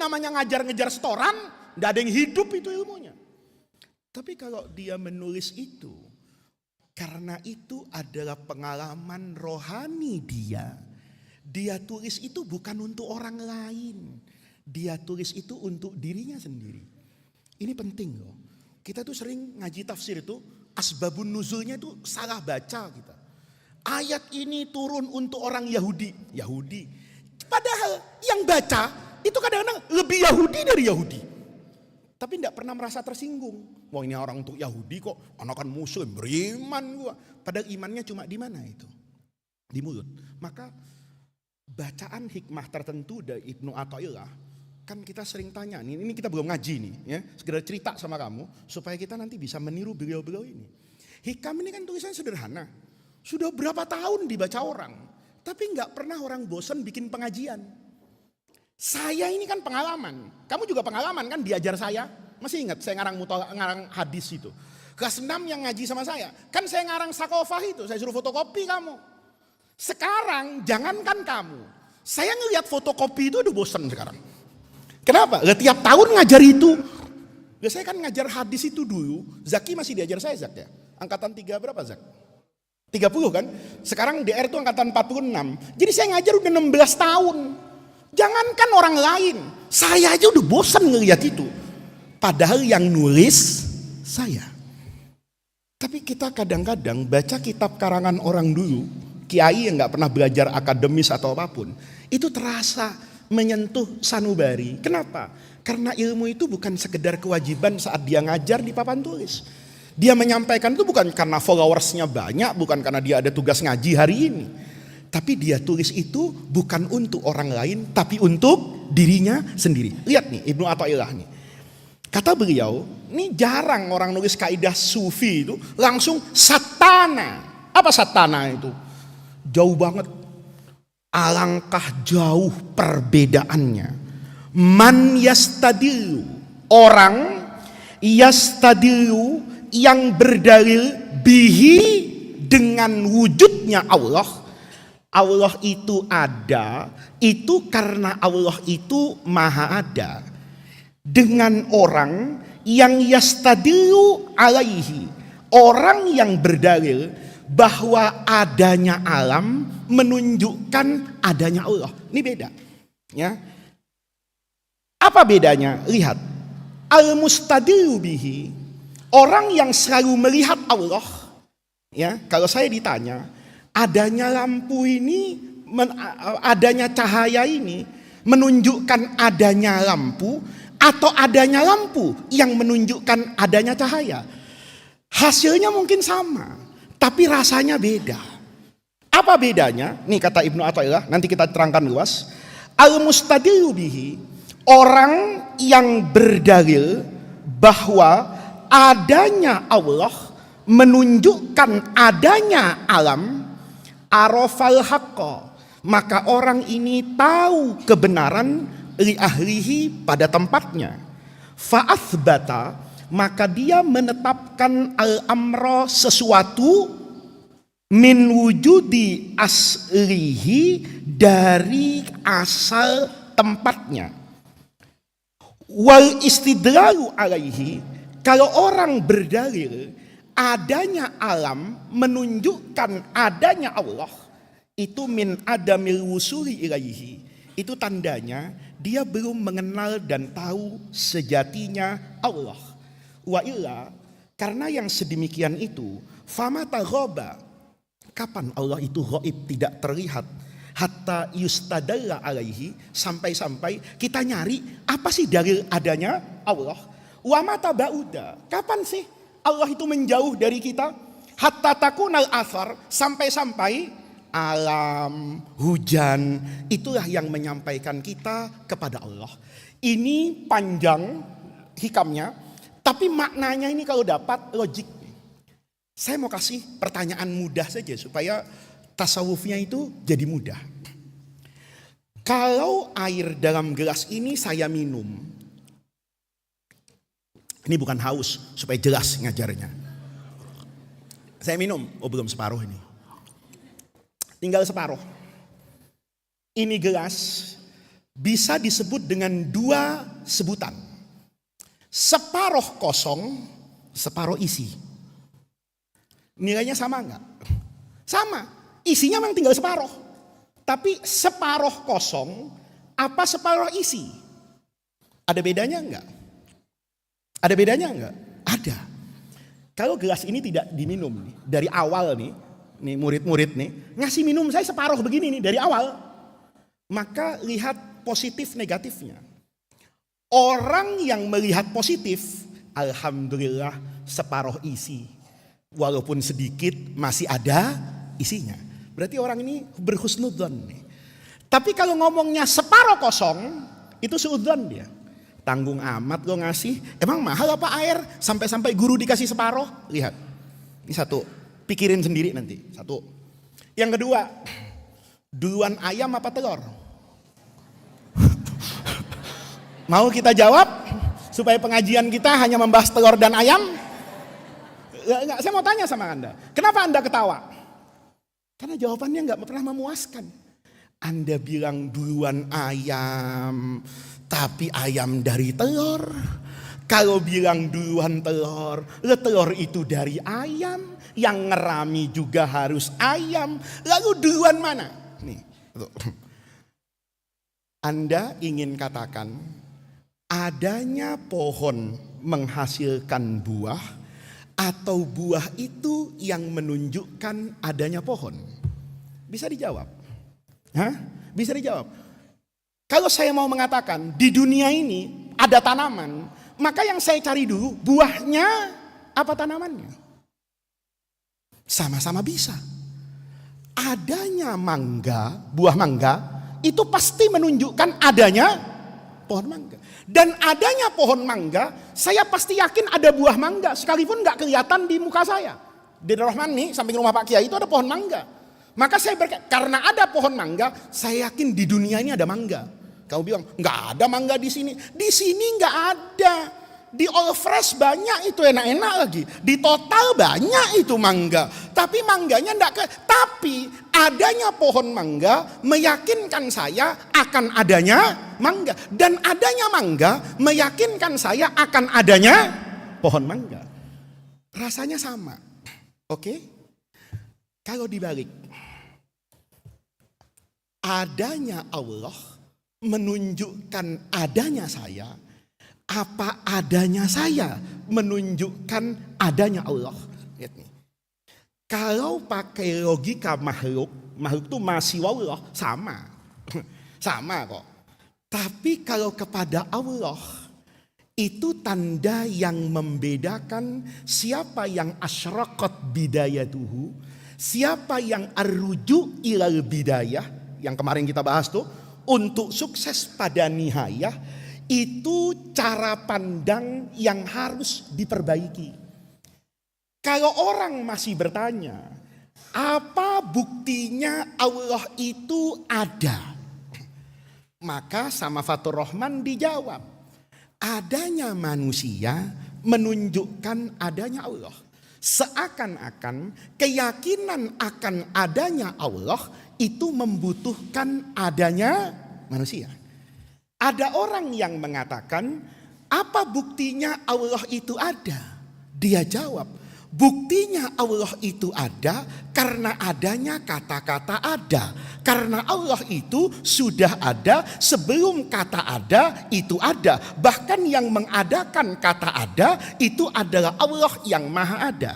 namanya ngajar-ngejar setoran, nggak ada yang hidup itu ilmunya. Tapi kalau dia menulis itu, karena itu adalah pengalaman rohani dia tulis itu bukan untuk orang lain. Dia tulis itu untuk dirinya sendiri. Ini penting loh. Kita tuh sering ngaji tafsir itu, asbabun nuzulnya itu salah baca kita. Ayat ini turun untuk orang Yahudi. Padahal yang baca itu kadang-kadang lebih Yahudi dari Yahudi. Tapi tidak pernah merasa tersinggung. Wah, ini orang untuk Yahudi kok, anak kan Muslim, beriman gua. Padahal imannya cuma di mana itu? Di mulut. Maka bacaan hikmah tertentu dari Ibnu Athaillah, kan kita sering tanya, ini kita belum ngaji nih, ya, segera cerita sama kamu supaya kita nanti bisa meniru beliau-beliau ini. Hikam ini kan tulisannya sederhana, sudah berapa tahun dibaca orang, tapi nggak pernah orang bosan bikin pengajian. Saya ini kan pengalaman, kamu juga pengalaman kan diajar saya, masih ingat saya ngarang hadis itu. Kelas 6 yang ngaji sama saya, kan saya ngarang sakofah itu, saya suruh fotokopi kamu. Sekarang jangankan kamu, saya ngelihat fotokopi itu udah bosan sekarang. Kenapa? Tiap tahun ngajar itu. Saya kan ngajar hadis itu dulu. Zaki masih diajar saya, Zak ya. Angkatan 3 berapa, Zak? 30 kan? Sekarang DR itu angkatan 46. Jadi saya ngajar udah 16 tahun. Jangankan orang lain, saya aja udah bosan ngelihat itu. Padahal yang nulis saya. Tapi kita kadang-kadang baca kitab karangan orang dulu, kiai yang gak pernah belajar akademis atau apapun, itu terasa menyentuh sanubari. Kenapa? Karena ilmu itu bukan sekedar kewajiban saat dia ngajar di papan tulis. Dia menyampaikan itu bukan karena followersnya banyak, bukan karena dia ada tugas ngaji hari ini. Tapi dia tulis itu bukan untuk orang lain, tapi untuk dirinya sendiri. Lihat nih Ibnu Athaillah nih. Kata beliau, ini jarang orang nulis kaidah sufi itu langsung satana. Apa satana itu? Jauh banget. Alangkah jauh perbedaannya. Man yastadilu, orang yastadilu yang berdalil bihi dengan wujudnya Allah. Allah itu ada, itu karena Allah itu maha ada. Dengan orang yang yastadilu alaihi, orang yang berdalil bahwa adanya alam menunjukkan adanya Allah. Ini beda. Ya. Apa bedanya? Lihat. Al-mustadilu bihi, orang yang selalu melihat Allah. Ya, kalau saya ditanya, adanya lampu ini, adanya cahaya ini menunjukkan adanya lampu atau adanya lampu yang menunjukkan adanya cahaya? Hasilnya mungkin sama, tapi rasanya beda. Apa bedanya? Nih kata Ibnu Athaillah, nanti kita terangkan luas. Al-mustadilu bihi, orang yang berdalil bahwa adanya Allah menunjukkan adanya alam, arafal haqqa, maka orang ini tahu kebenaran li ahlihi pada tempatnya. Fa'athbata, maka dia menetapkan al-amra sesuatu min wujudi aslihi, dari asal tempatnya. Wal istidlalu alaihi, kalau orang berdalil adanya alam menunjukkan adanya Allah, itu min adamil wusuli ilaihi, itu tandanya dia belum mengenal dan tahu sejatinya Allah. Wa illa, karena yang sedemikian itu, famata ghaba, kapan Allah itu ghaib, tidak terlihat, hatta yustadalla alaihi, sampai-sampai kita nyari apa sih dalil adanya Allah. Wa mata bauda, kapan sih Allah itu menjauh dari kita, hatta takunal athar, sampai-sampai alam, hujan, itulah yang menyampaikan kita kepada Allah. Ini panjang hikamnya, tapi maknanya ini kalau dapat logik. Saya mau kasih pertanyaan mudah saja supaya tasawufnya itu jadi mudah. Kalau air dalam gelas ini saya minum, ini bukan haus, supaya jelas ngajarnya. Saya minum, oh belum separuh ini. Tinggal separuh. Ini gelas, bisa disebut dengan dua sebutan. Separuh kosong, separuh isi. Nilainya sama enggak? Sama. Isinya memang tinggal separuh. Tapi separuh kosong apa separuh isi? Ada bedanya enggak? Ada bedanya enggak? Ada. Kalau gelas ini tidak diminum nih, dari awal nih murid-murid nih ngasih minum saya separuh begini nih dari awal, maka lihat positif negatifnya. Orang yang melihat positif, alhamdulillah separuh isi, walaupun sedikit masih ada isinya. Berarti orang ini berhusnudzon nih. Tapi kalau ngomongnya separuh kosong, itu suudzon dia. Tanggung amat lo ngasih, emang mahal apa air sampai-sampai guru dikasih separuh? Lihat, ini satu, pikirin sendiri nanti. Satu. Yang kedua, duluan ayam apa telur? Mau kita jawab supaya pengajian kita hanya membahas telur dan ayam? Saya mau tanya sama Anda, kenapa Anda ketawa? Karena jawabannya nggak pernah memuaskan. Anda bilang duluan ayam, tapi ayam dari telur. Kalau bilang duluan telur, telur itu dari ayam, yang ngerami juga harus ayam. Lalu duluan mana? Nih, Anda ingin katakan adanya pohon menghasilkan buah atau buah itu yang menunjukkan adanya pohon? Bisa dijawab? Hah? Bisa dijawab. Kalau saya mau mengatakan di dunia ini ada tanaman, maka yang saya cari dulu buahnya apa tanamannya? Sama-sama bisa. Adanya mangga, buah mangga, itu pasti menunjukkan adanya pohon mangga. Dan adanya pohon mangga, saya pasti yakin ada buah mangga, sekalipun nggak kelihatan di muka saya. Di Rahman nih, samping rumah Pak Kiai itu ada pohon mangga. Maka saya berkata, karena ada pohon mangga, saya yakin di dunia ini ada mangga. Kamu bilang, nggak ada mangga di sini. Di sini nggak ada. Di All Fresh banyak itu enak-enak lagi. Di Total banyak itu mangga. Tapi mangganya enggak tapi adanya pohon mangga meyakinkan saya akan adanya mangga. Dan adanya mangga meyakinkan saya akan adanya pohon mangga. Rasanya sama. Oke? Kalau dibalik, adanya Allah menunjukkan adanya saya, apa adanya saya menunjukkan adanya Allah. Lihat nih. Kalau pakai logika makhluk itu masih Allah, sama. Sama kok. Tapi kalau kepada Allah, itu tanda yang membedakan siapa yang asyraqat bidayatuhu, siapa yang arruju ilal bidayah, yang kemarin kita bahas tuh, untuk sukses pada nihayah, itu cara pandang yang harus diperbaiki. Kalau orang masih bertanya, apa buktinya Allah itu ada? Maka sama Fatur Rahman dijawab, adanya manusia menunjukkan adanya Allah. Seakan-akan keyakinan akan adanya Allah itu membutuhkan adanya manusia. Ada orang yang mengatakan, apa buktinya Allah itu ada? Dia jawab, buktinya Allah itu ada karena adanya kata-kata ada. Karena Allah itu sudah ada sebelum kata ada itu ada. Bahkan yang mengadakan kata ada itu adalah Allah yang maha ada.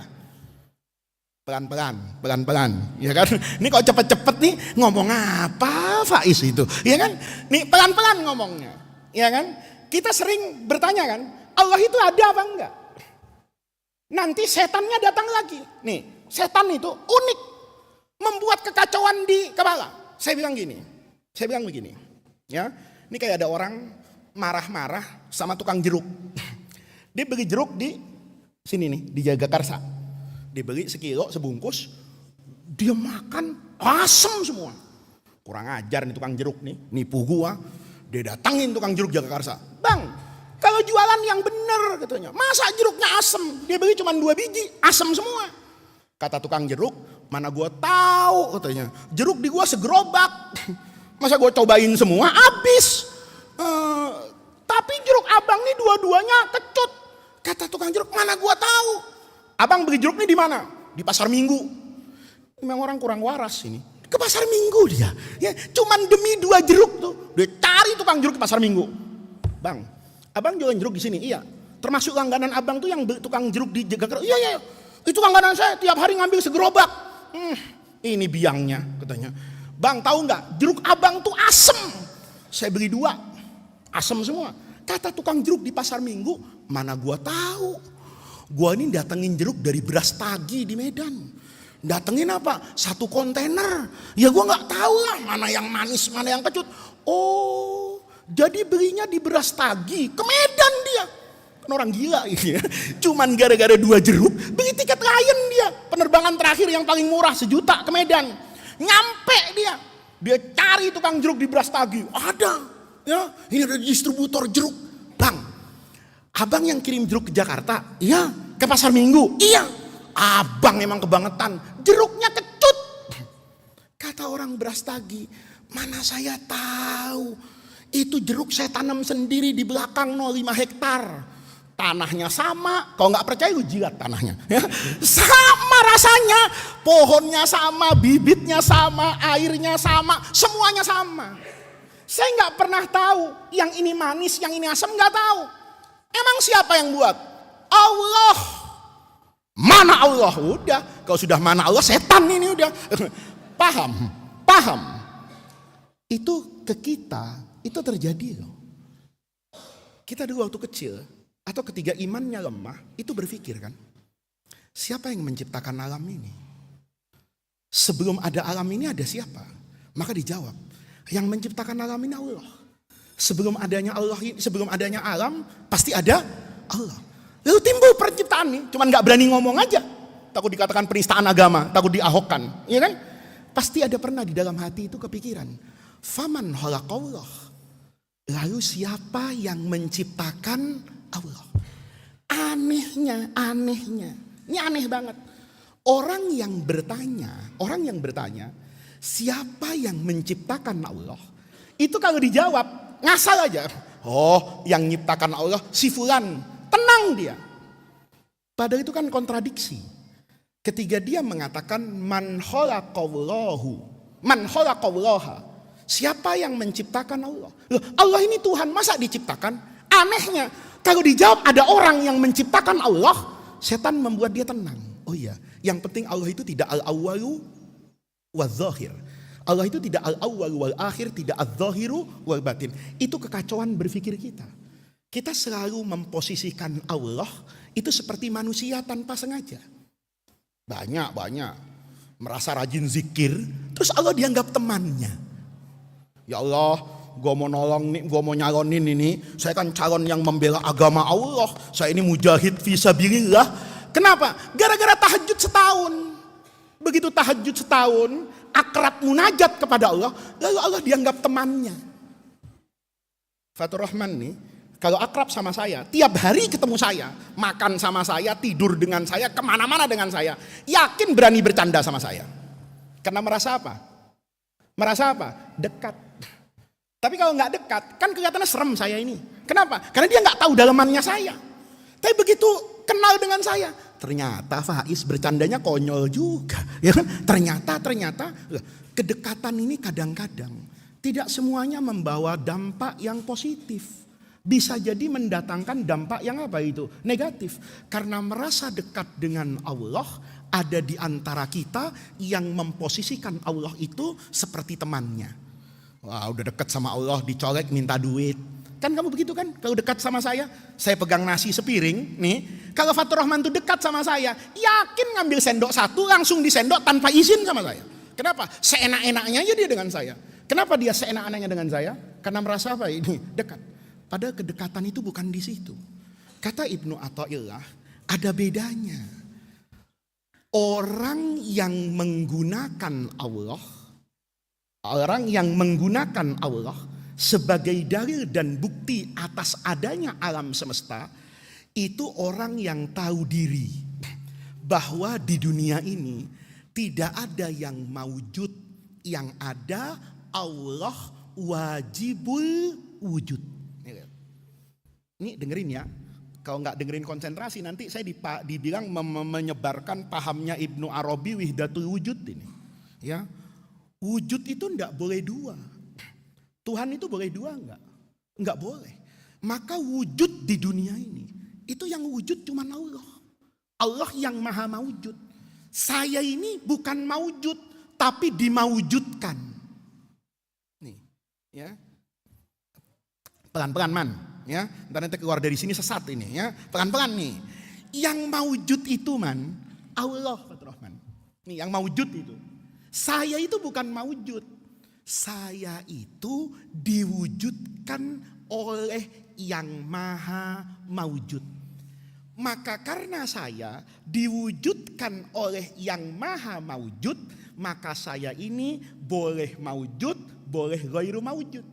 Pelan-pelan, ya kan? Ini kok cepet-cepet nih ngomong apa Faiz itu, ya kan? Nih pelan-pelan ngomongnya, ya kan? Kita sering bertanya kan, Allah itu ada apa enggak? Nanti setannya datang lagi. Nih, setan itu unik, membuat kekacauan di kepala. Saya bilang begini, ya. Ini kayak ada orang marah-marah sama tukang jeruk. Dia beli jeruk di sini nih, di Jagakarsa. Dibeli sekilo, sebungkus, dia makan asem semua. Kurang ajar nih tukang jeruk nih, nipu gua. Dia datangin tukang jeruk Jagakarsa. Bang, kalau jualan yang bener katanya, masa jeruknya asem? Dia beli cuma 2 biji, asem semua. Kata tukang jeruk, mana gua tahu katanya. Jeruk di gua segerobak. Masa gue cobain semua habis. Tapi jeruk abang nih dua-duanya kecut. Kata tukang jeruk, mana gue tahu. Abang beli jeruk nih di mana? Di pasar Minggu. Memang orang kurang waras ini. Ke pasar Minggu dia. Ya, cuman demi 2 jeruk tuh. Dia cari tukang jeruk ke pasar Minggu. Bang, abang jualan jeruk di sini? Iya. Termasuk langganan abang tuh yang tukang jeruk di Jakarta. Iya. Itu langganan saya tiap hari ngambil segerobak. Ini biangnya katanya. Bang tahu nggak? Jeruk abang tuh asem. Saya beli 2. Asem semua. Kata tukang jeruk di pasar Minggu, mana gua tahu. Gua ini datengin jeruk dari Brastagi di Medan. Datengin apa? 1 kontainer. Ya gua nggak tahu lah mana yang manis, mana yang kecut. Oh, jadi belinya di Brastagi ke Medan dia. Kan orang gila ini ya. Cuman gara-gara 2 jeruk beli tiket Lion dia. Penerbangan terakhir yang paling murah 1 juta ke Medan. Nyampe dia. Dia cari tukang jeruk di Brastagi. Ada. Ya, ini ada distributor jeruk. Bang, abang yang kirim jeruk ke Jakarta? Iya. Ke pasar Minggu? Iya. Abang emang kebangetan. Jeruknya kecut. Kata orang Brastagi, mana saya tahu. Itu jeruk saya tanam sendiri di belakang 0,5 hektar. Tanahnya sama. Kalau nggak percaya lu jilat tanahnya. Ya. Sama rasanya. Pohonnya sama, bibitnya sama, airnya sama. Semuanya sama. Saya nggak pernah tahu yang ini manis, yang ini asam nggak tahu. Emang siapa yang buat? Allah. Mana Allah? Udah, kalau sudah mana Allah, setan ini udah. Paham. Itu ke kita, itu terjadi loh. Kita dulu waktu kecil, atau ketika imannya lemah, itu berpikir kan, siapa yang menciptakan alam ini? Sebelum ada alam ini ada siapa? Maka dijawab, yang menciptakan alam ini Allah. Sebelum adanya Allah, sebelum adanya alam, pasti ada Allah. Lalu timbul penciptaan nih, cuman nggak berani ngomong aja. Takut dikatakan penistaan agama, takut diahokkan, ya kan? Pasti ada pernah di dalam hati itu kepikiran. Faman khalaqallah. Lalu siapa yang menciptakan Allah? Anehnya. Ini aneh banget. Orang yang bertanya, siapa yang menciptakan Allah? Itu kalau dijawab, ngasal aja. Oh, yang menciptakan Allah si fulan. Tenang dia. Padahal itu kan kontradiksi. Ketika dia mengatakan man khalaqallaha. Siapa yang menciptakan Allah? Loh, Allah ini Tuhan, masa diciptakan? Anehnya, kalau dijawab ada orang yang menciptakan Allah, setan membuat dia tenang. Oh iya, yang penting Allah itu tidak al-awwalu wal-zahir. Allah itu tidak al-awwalu wal-akhir, tidak al-zahiru wal-batin. Itu kekacauan berpikir kita. Kita selalu memposisikan Allah itu seperti manusia tanpa sengaja. Banyak merasa rajin zikir, terus Allah dianggap temannya. Ya Allah, gue mau nolong nih, gue mau nyalonin ini. Saya kan calon yang membela agama Allah. Saya ini mujahid fisabilillah. Kenapa? Gara-gara tahajud setahun. Begitu tahajud setahun, akrab munajat kepada Allah, lalu Allah dianggap temannya. Fatur Rahman nih, kalau akrab sama saya, tiap hari ketemu saya, makan sama saya, tidur dengan saya, kemana-mana dengan saya, yakin berani bercanda sama saya. Karena merasa apa? Dekat. Tapi kalau nggak dekat, kan kelihatannya serem saya ini. Kenapa? Karena dia nggak tahu dalamannya saya. Tapi begitu kenal dengan saya, ternyata Faiz bercandanya konyol juga. Ya kan? Ternyata kedekatan ini kadang-kadang tidak semuanya membawa dampak yang positif. Bisa jadi mendatangkan dampak yang apa itu? Negatif. Karena merasa dekat dengan Allah, ada di antara kita yang memposisikan Allah itu seperti temannya. Wah, udah dekat sama Allah, dicolek minta duit. Kan kamu begitu kan? Kalau dekat sama saya pegang nasi sepiring nih. Kalau Fatur Rahman tuh dekat sama saya, yakin ngambil sendok 1 langsung disendok tanpa izin sama saya. Kenapa? Seenak-enaknya aja dia dengan saya. Kenapa dia seenak-enaknya dengan saya? Karena merasa apa ini? Dekat. Padahal kedekatan itu bukan di situ. Kata Ibnu Athaillah, ada bedanya. Orang yang menggunakan Allah sebagai dalil dan bukti atas adanya alam semesta, itu orang yang tahu diri bahwa di dunia ini tidak ada yang maujud, yang ada Allah wajibul wujud. Ini dengerin ya. Kalau nggak dengerin konsentrasi nanti saya dibilang menyebarkan pahamnya Ibnu Arabi wihdatul wujud ini. Ya, wujud itu enggak boleh dua. Tuhan itu boleh dua enggak? Enggak boleh. Maka wujud di dunia ini itu yang wujud cuma Allah. Allah yang maha maujud. Saya ini bukan maujud tapi dimaujudkan. Nih, ya. Pelan-pelan man. Ya, ntar nanti keluar dari sini sesat ini ya. Pelan-pelan nih. Yang maujud itu man, Allah Fatur Rahman. Nih yang maujud itu. Saya itu bukan maujud. Saya itu diwujudkan oleh yang maha maujud. Maka karena saya diwujudkan oleh yang maha maujud, maka saya ini boleh maujud, boleh ghairu maujud.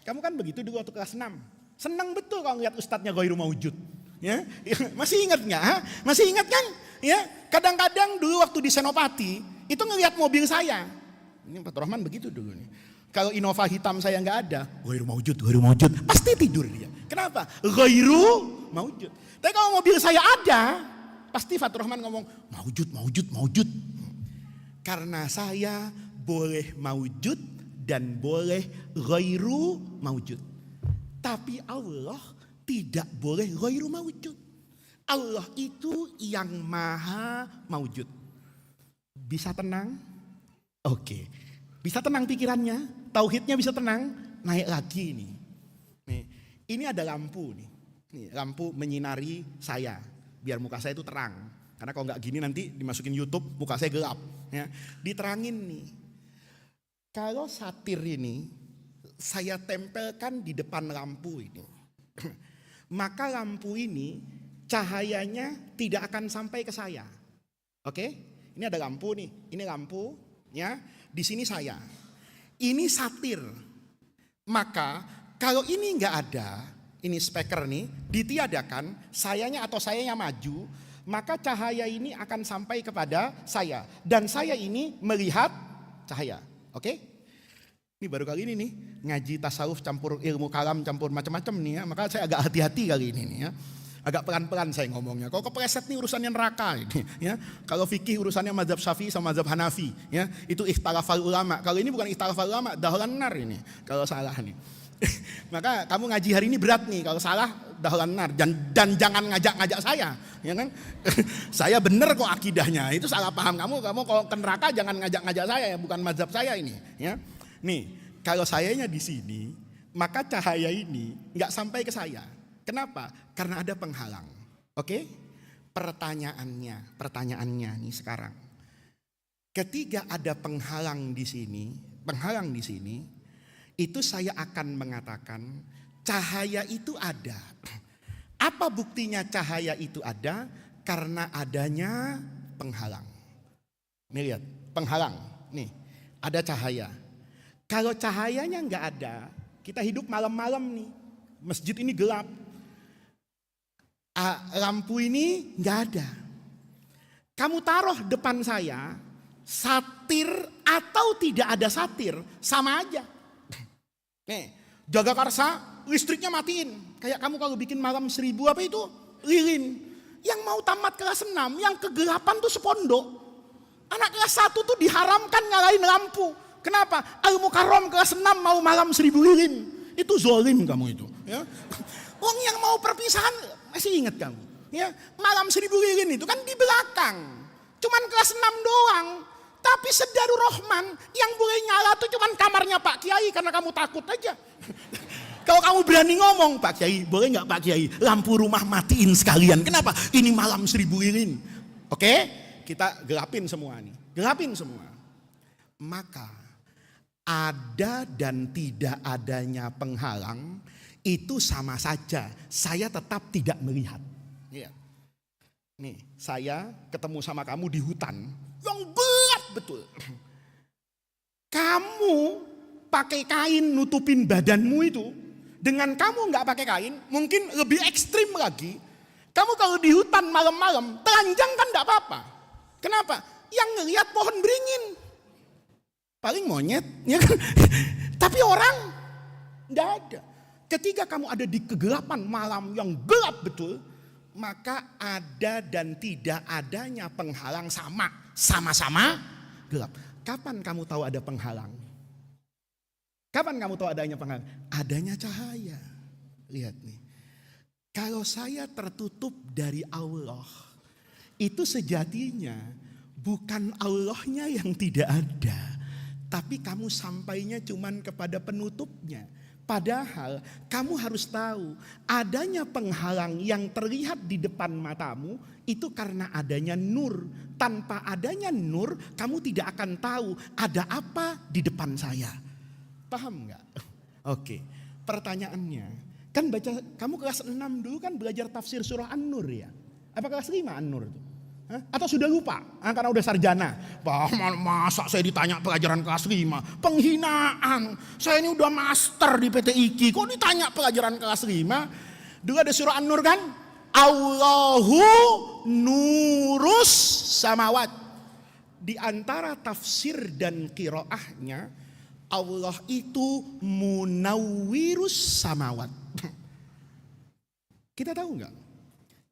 Kamu kan begitu dulu waktu kelas 6. Senang betul kalau ngeliat ustadznya ghairu maujud. Ya, masih ingat nggak? Masih ingat kan? Ya, kadang-kadang dulu waktu di Senopati itu ngeliat mobil saya. Ini Pak Rahman begitu dulu nih. Kalau Innova hitam saya nggak ada, ghairu maujud, pasti tidur dia. Kenapa? Ghairu maujud. Tapi kalau mobil saya ada, pasti Fatur Rahman ngomong maujud. Karena saya boleh maujud dan boleh ghairu maujud. Tapi Allah tidak boleh ghairu maujud. Allah itu yang maha maujud. Bisa tenang? Oke. Bisa tenang pikirannya, tauhidnya bisa tenang, naik lagi nih. Nih, ini ada lampu nih. Nih, lampu menyinari saya biar muka saya itu terang. Karena kalau nggak gini nanti dimasukin YouTube muka saya gelap. Ya, diterangin nih. Kalau satir ini saya tempelkan di depan lampu ini, maka lampu ini cahayanya tidak akan sampai ke saya. Oke? Ini ada lampu nih. Ini lampu, ya. Di sini saya. Ini satir. Maka kalau ini nggak ada, ini speaker nih, ditiadakan, sayanya atau sayanya maju, maka cahaya ini akan sampai kepada saya. Dan saya ini melihat cahaya. Oke? Ini baru kali ini nih, ngaji tasawuf campur ilmu kalam, campur macam-macam nih ya. Maka saya agak hati-hati kali ini nih ya. Agak pelan-pelan saya ngomongnya. Kalau kepleset nih urusannya neraka ini ya. Kalau fikih urusannya mazhab Syafi'i sama mazhab Hanafi ya. Itu ikhtilafal ulama. Kalau ini bukan ikhtilafal ulama, dahlan nar ini. Kalau salah nih. Maka kamu ngaji hari ini berat nih. Kalau salah dahlan nar dan jangan ngajak-ngajak saya, ya kan? Saya bener kok akidahnya. Itu salah paham kamu kalau ke neraka jangan ngajak-ngajak saya ya, bukan mazhab saya ini ya. Nih, kalau sayanya di sini, maka cahaya ini nggak sampai ke saya. Kenapa? Karena ada penghalang. Oke? Pertanyaannya nih sekarang. Ketika ada penghalang di sini, itu saya akan mengatakan cahaya itu ada. Apa buktinya cahaya itu ada? Karena adanya penghalang. Nih lihat, penghalang. Nih, ada cahaya. Kalau cahayanya nggak ada, kita hidup malam-malam nih, masjid ini gelap, lampu ini nggak ada. Kamu taruh depan saya, satir atau tidak ada satir, sama aja. Nih, Jagakarsa listriknya matiin. Kayak kamu kalau bikin malam 1000 apa itu, lilin. Yang mau tamat kelas 6, yang kegelapan tuh sepondok. Anak kelas 1 tuh diharamkan nyalain lampu. Kenapa? Al-Mukarram kelas 6 mau malam 1000 lilin. Itu zolim kamu itu. Ya. Wong yang mau perpisahan, masih ingat kamu. Ya, malam 1000 lilin itu kan di belakang. Cuman kelas 6 doang. Tapi Sedarur Rahman yang boleh nyala tuh cuman kamarnya Pak Kiai karena kamu takut aja. Kalau kamu berani ngomong, Pak Kiai, boleh nggak Pak Kiai? Lampu rumah matiin sekalian. Kenapa? Ini malam 1000 lilin. Oke? Kita gelapin semua nih. Gelapin semua. Maka ada dan tidak adanya penghalang itu sama saja. Saya tetap tidak melihat. Ya. Nih, saya ketemu sama kamu di hutan yang berat betul. Kamu pakai kain nutupin badanmu itu, dengan kamu nggak pakai kain, mungkin lebih ekstrim lagi. Kamu kalau di hutan malam-malam, telanjang kan nggak apa-apa. Kenapa? Yang ngelihat pohon beringin. paling monyet, ya kan? Tapi orang enggak ada. Ketika kamu ada di kegelapan malam yang gelap betul, maka ada dan tidak adanya penghalang sama-sama gelap. Kapan kamu tahu ada penghalang? Kapan kamu tahu adanya penghalang? Adanya cahaya. Lihat nih. Kalau saya tertutup dari Allah, itu sejatinya bukan Allahnya yang tidak ada, tapi kamu sampainya cuman kepada penutupnya. Padahal kamu harus tahu adanya penghalang yang terlihat di depan matamu itu karena adanya nur. Tanpa adanya nur kamu tidak akan tahu ada apa di depan saya. Paham nggak? Oke, pertanyaannya kan kamu kelas 6 dulu kan belajar tafsir surah An-Nur ya? Apa kelas 5 An-Nur itu? Hah? Atau sudah lupa? Karena udah sarjana. Masa saya ditanya pelajaran kelas 5? Penghinaan. Saya ini udah master di PT IKI. Kok ditanya pelajaran kelas 5? Dulu ada surah An-Nur kan? Allahu nurus samawat. Di antara tafsir dan qiraahnya, Allah itu munawwirus samawat. Kita tahu nggak?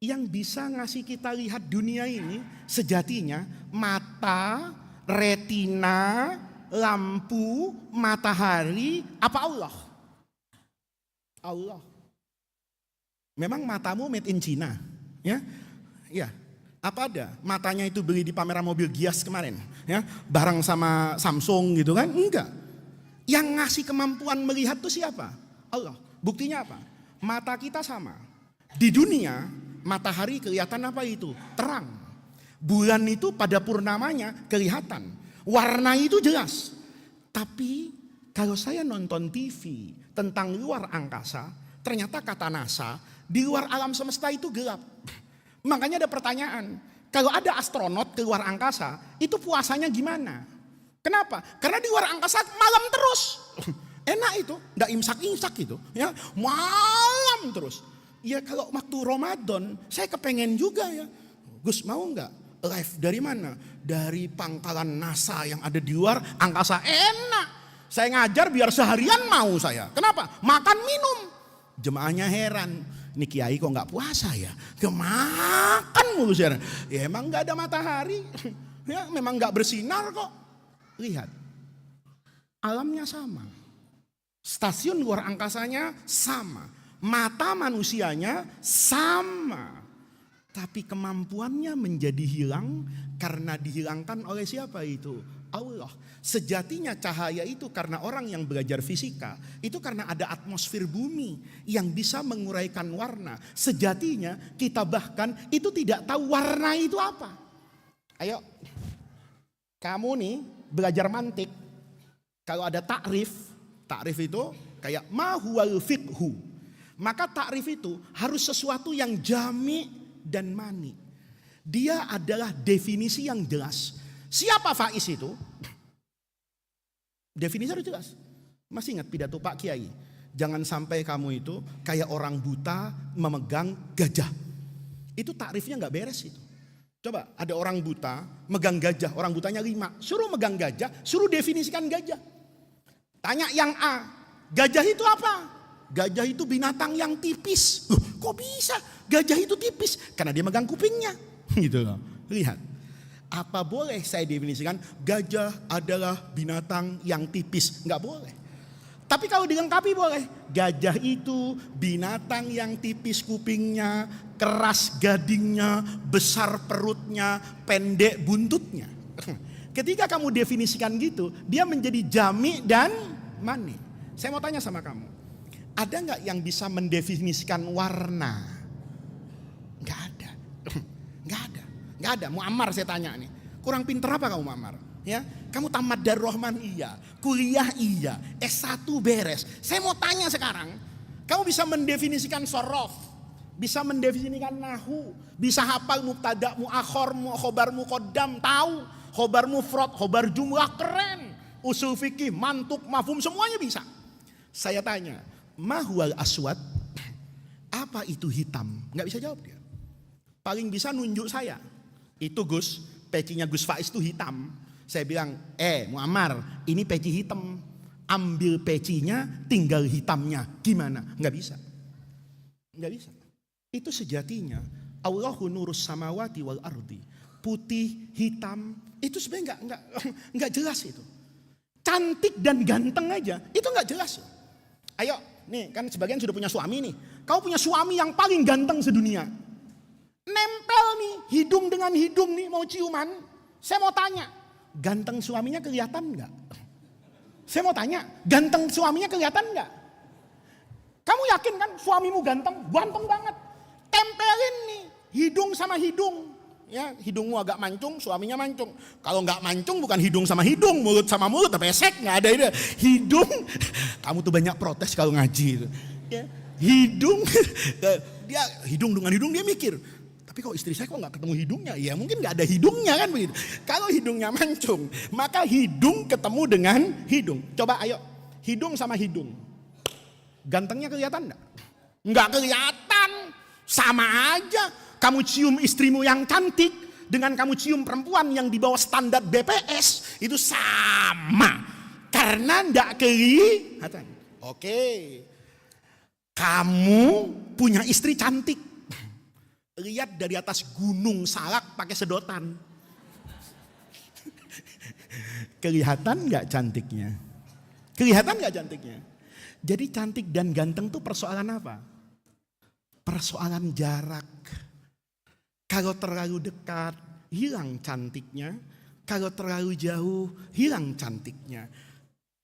Yang bisa ngasih kita lihat dunia ini sejatinya mata, retina, lampu, matahari, apa Allah? Allah. Memang matamu made in China, ya? Ya. Apa ada? Matanya itu beli di pameran mobil Gias kemarin, ya? Bareng sama Samsung gitu kan? Enggak. Yang ngasih kemampuan melihat itu siapa? Allah. Buktinya apa? Mata kita sama. Di dunia matahari kelihatan apa itu? Terang. Bulan itu pada purnamanya kelihatan. Warna itu jelas. Tapi kalau saya nonton TV tentang luar angkasa, ternyata kata NASA, di luar alam semesta itu gelap. Makanya ada pertanyaan, kalau ada astronot ke luar angkasa, itu puasanya gimana? Kenapa? Karena di luar angkasa malam terus. Enak itu, enggak imsak-imsak itu, ya. Malam terus. Ya kalau waktu Ramadan, saya kepengen juga ya. Gus mau enggak live dari mana? Dari pangkalan NASA yang ada di luar angkasa. Enak. Saya ngajar biar seharian mau saya. Kenapa? Makan minum. Jemaahnya heran. Ini kiai kok enggak puasa ya? Kemakan mulu sih. Ya emang enggak ada matahari. Ya memang enggak bersinar kok. Lihat. Alamnya sama. Stasiun luar angkasanya sama. Mata manusianya sama. Tapi kemampuannya menjadi hilang karena dihilangkan oleh siapa itu? Allah. Sejatinya cahaya itu karena orang yang belajar fisika, itu karena ada atmosfer bumi yang bisa menguraikan warna. Sejatinya kita bahkan itu tidak tahu warna itu apa. Ayo, kamu nih belajar mantik. Kalau ada takrif itu kayak ma huwal fiqhu. Maka takrif itu harus sesuatu yang jami dan mani. Dia adalah definisi yang jelas. Siapa Faiz itu? Definisi harus jelas. Masih ingat pidato Pak Kiai? Jangan sampai kamu itu kayak orang buta memegang gajah. Itu takrifnya gak beres itu. Coba ada orang buta megang gajah. Orang butanya 5. Suruh megang gajah, suruh definisikan gajah. Tanya yang A, gajah itu apa? Gajah itu binatang yang tipis. Kok bisa? Gajah itu tipis karena dia megang kupingnya. Gitu loh. Lihat. Apa boleh saya definisikan gajah adalah binatang yang tipis? Enggak boleh. Tapi kalau dilengkapi boleh. Gajah itu binatang yang tipis kupingnya, keras gadingnya, besar perutnya, pendek buntutnya. Ketika kamu definisikan gitu, dia menjadi jami dan mani. Saya mau tanya sama kamu. Ada nggak yang bisa mendefinisikan warna? Nggak ada, nggak ada. Muammar saya tanya nih, kurang pinter apa kamu Muammar? Ya, kamu tamat Darul Rahman iya, kuliah iya, S1 beres. Saya mau tanya sekarang, kamu bisa mendefinisikan sorof, bisa mendefinisikan nahu, bisa hafal mubtada, muakhor, khobar, muqaddam, tahu, khobar mufrad, khobar jumlah, keren, usul fikih, mantuk, mafhum semuanya bisa. Saya tanya. Mahwal aswad, apa itu hitam? Nggak bisa jawab dia. Paling bisa nunjuk saya. Itu Gus, pecinya Gus Faiz itu hitam. Saya bilang, Muammar, ini peci hitam. Ambil pecinya, tinggal hitamnya. Gimana? Nggak bisa. Nggak bisa. Itu sejatinya Allahu nurus samawati wal ardi. Putih, hitam, itu sebenarnya nggak jelas itu. Cantik dan ganteng aja, itu nggak jelas. Ayo, nih kan sebagian sudah punya suami nih. Kau punya suami yang paling ganteng sedunia. Nempel nih, hidung dengan hidung nih mau ciuman. Saya mau tanya, ganteng suaminya kelihatan nggak? Saya mau tanya, ganteng suaminya kelihatan nggak? Kamu yakin kan suamimu ganteng? Ganteng banget. Tempelin nih, hidung sama hidung. Ya, hidungmu agak mancung, suaminya mancung. Kalau nggak mancung bukan hidung sama hidung, mulut sama mulut, pesek nggak ada ini. Hidung, kamu tuh banyak protes kalau ngaji itu. Ya, hidung, dia hidung dengan hidung dia mikir. Tapi kalau istri saya kok nggak ketemu hidungnya? Ya mungkin nggak ada hidungnya kan begitu. Kalau hidungnya mancung, maka hidung ketemu dengan hidung. Coba ayo, hidung sama hidung. Gantengnya kelihatan nggak? Nggak kelihatan, sama aja. Kamu cium istrimu yang cantik dengan kamu cium perempuan yang di bawah standar BPS itu sama. Karena nggak kelihatan. Oke, kamu punya istri cantik. Lihat dari atas gunung Salak pakai sedotan. Kelihatan nggak cantiknya? Kelihatan nggak cantiknya? Jadi cantik dan ganteng tuh persoalan apa? Persoalan jarak. Kalau terlalu dekat, hilang cantiknya. Kalau terlalu jauh, hilang cantiknya.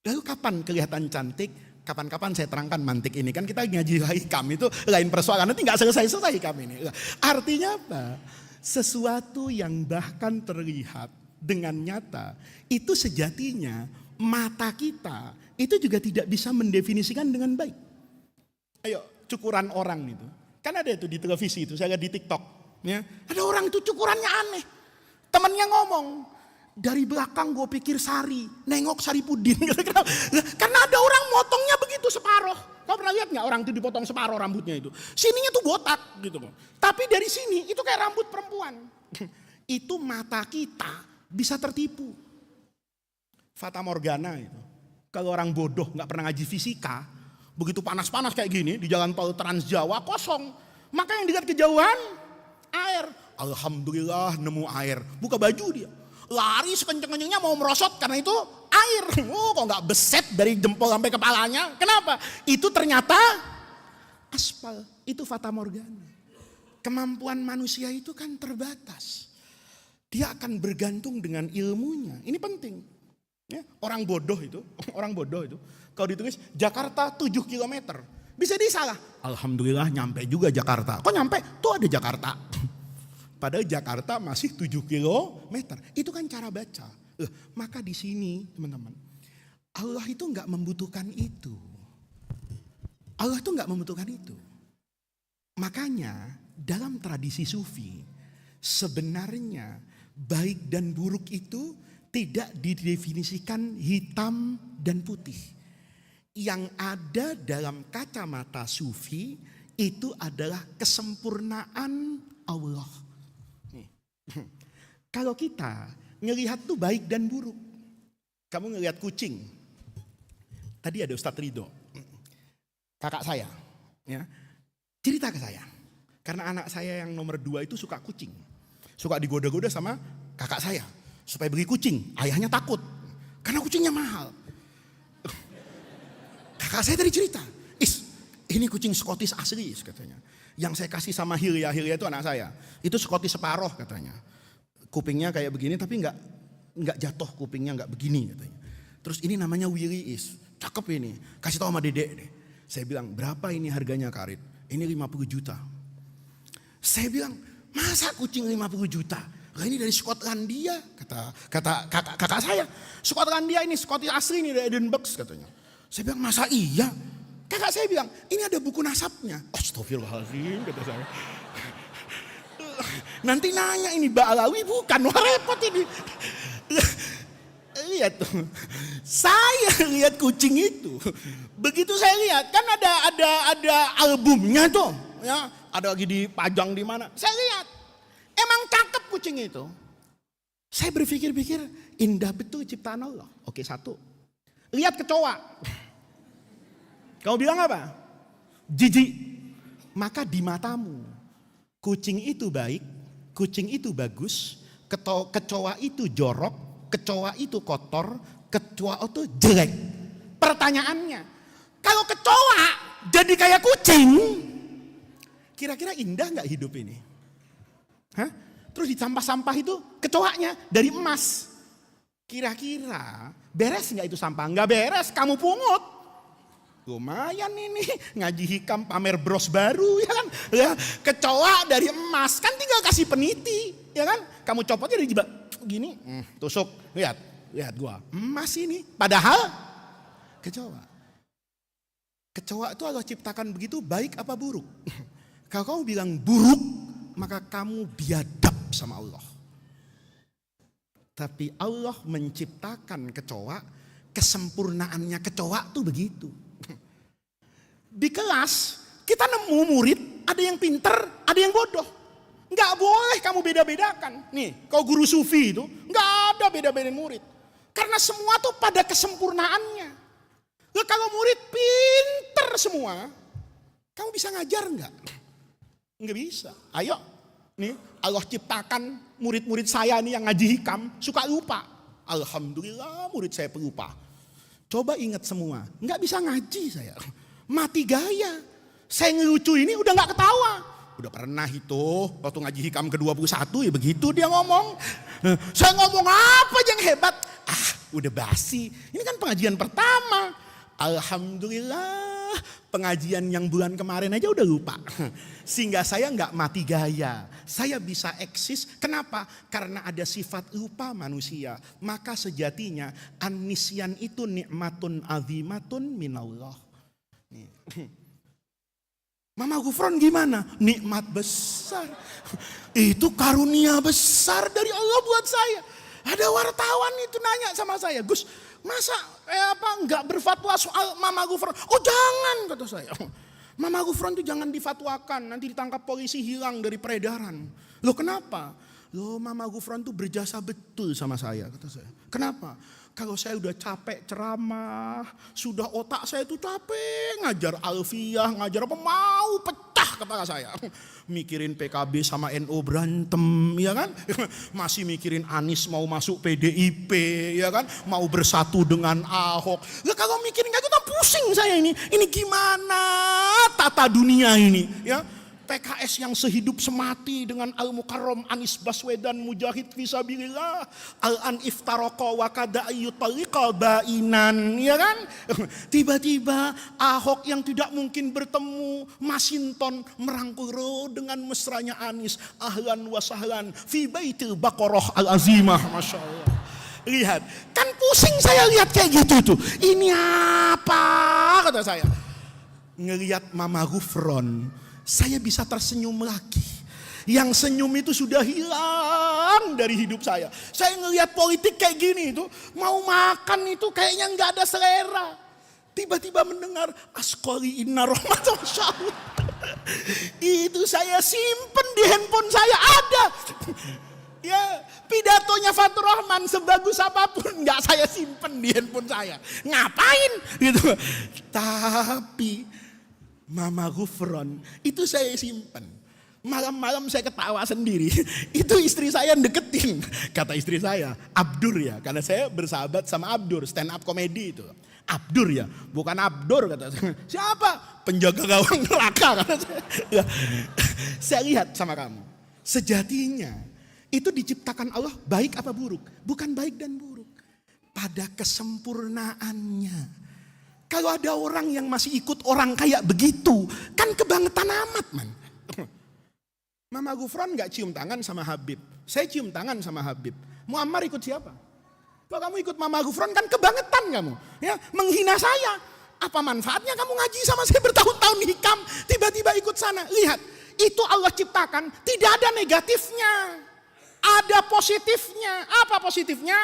Lalu kapan kelihatan cantik? Kapan-kapan saya terangkan mantik ini. Kan kita ngaji hikam itu lain persoalan. Nanti gak selesai-selesai hikam ini. Artinya apa? Sesuatu yang bahkan terlihat dengan nyata. Itu sejatinya mata kita itu juga tidak bisa mendefinisikan dengan baik. Ayo, cukuran orang itu. Kan ada itu di televisi itu, saya lihat di TikTok. Ya, ada orang itu cukurannya aneh. Temannya ngomong, dari belakang gue pikir Sari, nengok Sari Pudin. Karena ada orang motongnya begitu separoh. Kau pernah lihat nggak orang itu dipotong separoh rambutnya itu? Sininya tuh botak gitu. Tapi dari sini itu kayak rambut perempuan. Itu mata kita bisa tertipu. Fata Morgana itu. Kalau orang bodoh nggak pernah ngaji fisika, begitu panas-panas kayak gini di jalan tol Trans Jawa kosong. Maka yang dilihat kejauhan air. Alhamdulillah nemu air. Buka baju dia. Lari sekenceng-kencengnya mau merosot karena itu air. Oh, kok nggak beset dari jempol sampai kepalanya? Kenapa? Itu ternyata aspal. Itu fata morgana. Kemampuan manusia itu kan terbatas. Dia akan bergantung dengan ilmunya. Ini penting. Ya, orang bodoh itu, kalau ditulis Jakarta 7 km, bisa disalah. Alhamdulillah nyampe juga Jakarta. Kok nyampe? Tuh ada Jakarta. Padahal Jakarta masih 7 km. Itu kan cara baca. Maka di sini teman-teman, Allah itu nggak membutuhkan itu. Allah itu nggak membutuhkan itu. Makanya dalam tradisi sufi sebenarnya baik dan buruk itu tidak didefinisikan hitam dan putih. Yang ada dalam kacamata sufi itu adalah kesempurnaan Allah. Kalau kita ngelihat tuh baik dan buruk. Kamu ngelihat kucing. Tadi ada Ustadz Ridho, kakak saya, ya, cerita ke saya. Karena anak saya yang nomor 2 itu suka kucing. Suka digoda-goda sama kakak saya. Supaya beli kucing, ayahnya takut. Karena kucingnya mahal. Kakak saya tadi cerita, ini kucing Scottish asli katanya. Yang saya kasih sama Hilya itu anak saya. Itu Scottish separoh katanya. Kupingnya kayak begini tapi nggak jatuh kupingnya nggak begini katanya. Terus ini namanya Willy cakep ini. Kasih tahu sama dedek deh. Saya bilang berapa ini harganya Karit? Ini 50 juta. Saya bilang masa kucing 50 juta? Lah ini dari Skotlandia kata kakak saya. Skotlandia ini Scottish asli ini dari Edinburgh katanya. Saya bilang masa iya? Kakak saya bilang ini ada buku nasabnya. Astagfirullahaladzim kata saya. Nanti nanya ini Mbak Alawi bukan, wah repot ini. Lihat tuh, saya lihat kucing itu. Begitu saya lihat kan ada albumnya tuh, ya, ada lagi dipajang di mana. Saya lihat, emang cakep kucing itu. Saya berpikir-pikir, indah betul ciptaan Allah. Oke, satu. Lihat kecoa. Kamu bilang apa? Jijik. Maka di matamu, kucing itu baik, kucing itu bagus, kecoa itu jorok, kecoa itu kotor, kecoa itu jelek. Pertanyaannya, kalau kecoa jadi kayak kucing, kira-kira indah gak hidup ini? Hah? Terus di sampah-sampah itu kecoanya dari emas. Kira-kira beres gak itu sampah? Gak beres, kamu pungut. Lumayan ini ngaji hikam pamer bros baru ya kan. Ya, kecoa dari emas kan tinggal kasih peniti ya kan. Kamu copotnya dari jibak gini, tusuk. Lihat gua emas ini. Padahal kecoa. Kecoa itu Allah ciptakan begitu baik apa buruk? Kalau kamu bilang buruk, maka kamu biadab sama Allah. Tapi Allah menciptakan kecoa, kesempurnaannya kecoa tuh begitu. Di kelas kita nemu murid, ada yang pinter, ada yang bodoh. Nggak boleh kamu beda-bedakan. Nih, kalau guru sufi itu nggak ada beda-bedain murid. Karena semua tuh pada kesempurnaannya. Loh, kalau murid pinter semua, kamu bisa ngajar nggak? Nggak bisa. Ayo, nih Allah ciptakan murid-murid saya nih yang ngaji hikam suka lupa. Alhamdulillah murid saya pelupa. Coba ingat semua, nggak bisa ngaji saya. Mati gaya. Saya ngelucu ini udah gak ketawa. Udah pernah itu waktu ngaji hikam ke-21 ya begitu dia ngomong. Saya ngomong apa yang hebat? Udah basi. Ini kan pengajian pertama. Alhamdulillah pengajian yang bulan kemarin aja udah lupa. Sehingga saya gak mati gaya. Saya bisa eksis. Kenapa? Karena ada sifat lupa manusia. Maka sejatinya an-nisyan itu nikmatun azimatun minallah. Mama Gufron gimana? Nikmat besar. Itu karunia besar dari Allah buat saya. Ada wartawan itu nanya sama saya, Gus, masa nggak berfatwa soal Mama Gufron? Oh jangan, kata saya. Mama Gufron itu jangan difatwakan, nanti ditangkap polisi hilang dari peredaran. Loh kenapa? Loh Mama Gufron itu berjasa betul sama saya, kata saya. Kenapa? Kalau saya udah capek ceramah, sudah otak saya itu capek ngajar alfiyah, ngajar apa mau pecah kepala saya. Mikirin PKB sama NU berantem, ya kan? Masih mikirin Anies mau masuk PDIP, ya kan? Mau bersatu dengan Ahok. Ya kalau mikirin kayak gitu pusing saya ini. Ini gimana tata dunia ini, ya? PKS yang sehidup semati dengan Al-Mukarram Anies Baswedan Mujahid Fisabilillah Al-an iftaraka wa kada ayyutaliqa bainan, ya kan? Tiba-tiba Ahok yang tidak mungkin bertemu Masinton merangkul dengan mesranya Anies, ahlan wa sahlan fi baitil baqarah al-azimah. Masya Allah. Lihat, kan pusing saya lihat kayak gitu tuh. Ini apa, kata saya. Ngelihat Mama Gufron, saya bisa tersenyum lagi. Yang senyum itu sudah hilang dari hidup saya. Saya ngelihat politik kayak gini itu, mau makan itu kayaknya nggak ada selera. Tiba-tiba mendengar Asqali inna rahmat, Masya Allah. Itu saya simpen di handphone saya ada. Ya, pidatonya Fatur Rahman sebagus apapun nggak saya simpen di handphone saya. Ngapain? Gitu. Tapi Mama Gufron itu saya simpan. Malam-malam saya ketawa sendiri. Itu istri saya deketin. Kata istri saya, Abdur ya. Karena saya bersahabat sama Abdur, stand up komedi itu. Abdur ya, bukan Abdur kata saya. Siapa? Penjaga gawang neraka kata saya. Ya. Saya lihat sama kamu. Sejatinya itu diciptakan Allah baik apa buruk? Bukan baik dan buruk. Pada kesempurnaannya. Kalau ada orang yang masih ikut orang kayak begitu, kan kebangetan amat man. Mama Gufron gak cium tangan sama Habib. Saya cium tangan sama Habib. Muammar ikut siapa? Kalau kamu ikut Mama Gufron kan kebangetan kamu. Ya, menghina saya. Apa manfaatnya kamu ngaji sama saya bertahun-tahun hikam, tiba-tiba ikut sana. Lihat, itu Allah ciptakan, tidak ada negatifnya. Ada positifnya. Apa positifnya?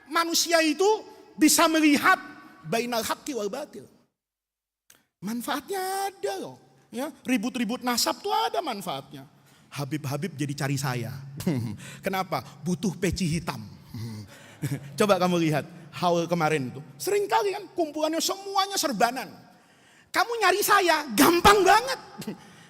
Manusia itu bisa melihat bainal haqqi wal batil. Manfaatnya ada loh. Ya, ribut-ribut nasab tuh ada manfaatnya. Habib-habib jadi cari saya. Kenapa? Butuh peci hitam. Coba kamu lihat haul kemarin tuh. Sering kali kan kumpulannya semuanya serbanan. Kamu nyari saya gampang banget.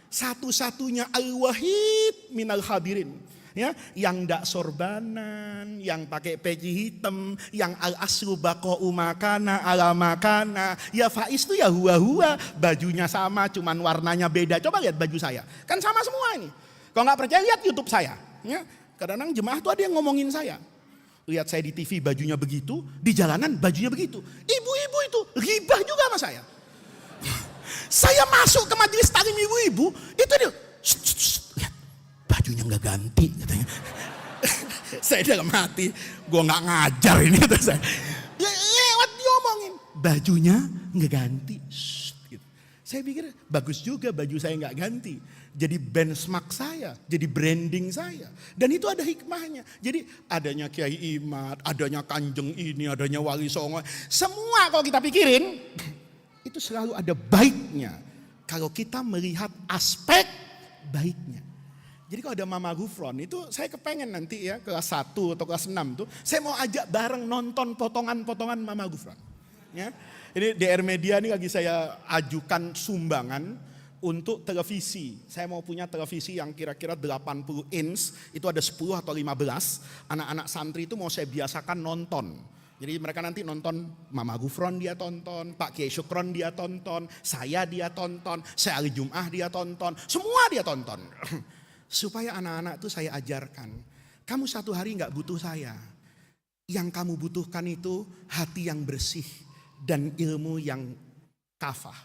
Satu-satunya al-wahid minal hadirin. Ya, yang ndak sorbanan, yang pakai peci hitam, yang al-aslu baqa'u makana ala makana. Ya Faiz tuh ya hua-hua, bajunya sama cuman warnanya beda. Coba lihat baju saya, kan sama semua ini. Kalau nggak percaya lihat YouTube saya. Ya, kadang-kadang jemaah tuh ada yang ngomongin saya. Lihat saya di TV bajunya begitu, di jalanan bajunya begitu. Ibu-ibu itu ghibah juga sama saya. Saya masuk ke majelis taklim ibu-ibu, itu dia, lihat bajunya nggak ganti katanya. Saya dalam hati, gue nggak ngajar ini kata saya. Lewat diomongin, bajunya nggak ganti. Gitu. Saya pikir bagus juga baju saya nggak ganti. Jadi benchmark saya, jadi branding saya. Dan itu ada hikmahnya. Jadi adanya Kiai Imad, adanya Kanjeng ini, adanya Wali Songo. Semua kalau kita pikirin, itu selalu ada baiknya. Kalau kita melihat aspek baiknya. Jadi kalau ada Mama Gufron itu saya kepengen nanti ya kelas 1 atau kelas 6 tuh. Saya mau ajak bareng nonton potongan-potongan Mama Gufron. Ya. Ini DR Media ini lagi saya ajukan sumbangan untuk televisi. Saya mau punya televisi yang kira-kira 80 inch. Itu ada 10 atau 15. Anak-anak santri itu mau saya biasakan nonton. Jadi mereka nanti nonton Mama Gufron dia tonton, Pak Kiai Syukron dia tonton, saya dia tonton, saya Ali Jum'ah dia tonton, semua dia tonton. Supaya anak-anak itu saya ajarkan, kamu satu hari gak butuh saya. Yang kamu butuhkan itu hati yang bersih dan ilmu yang kafah.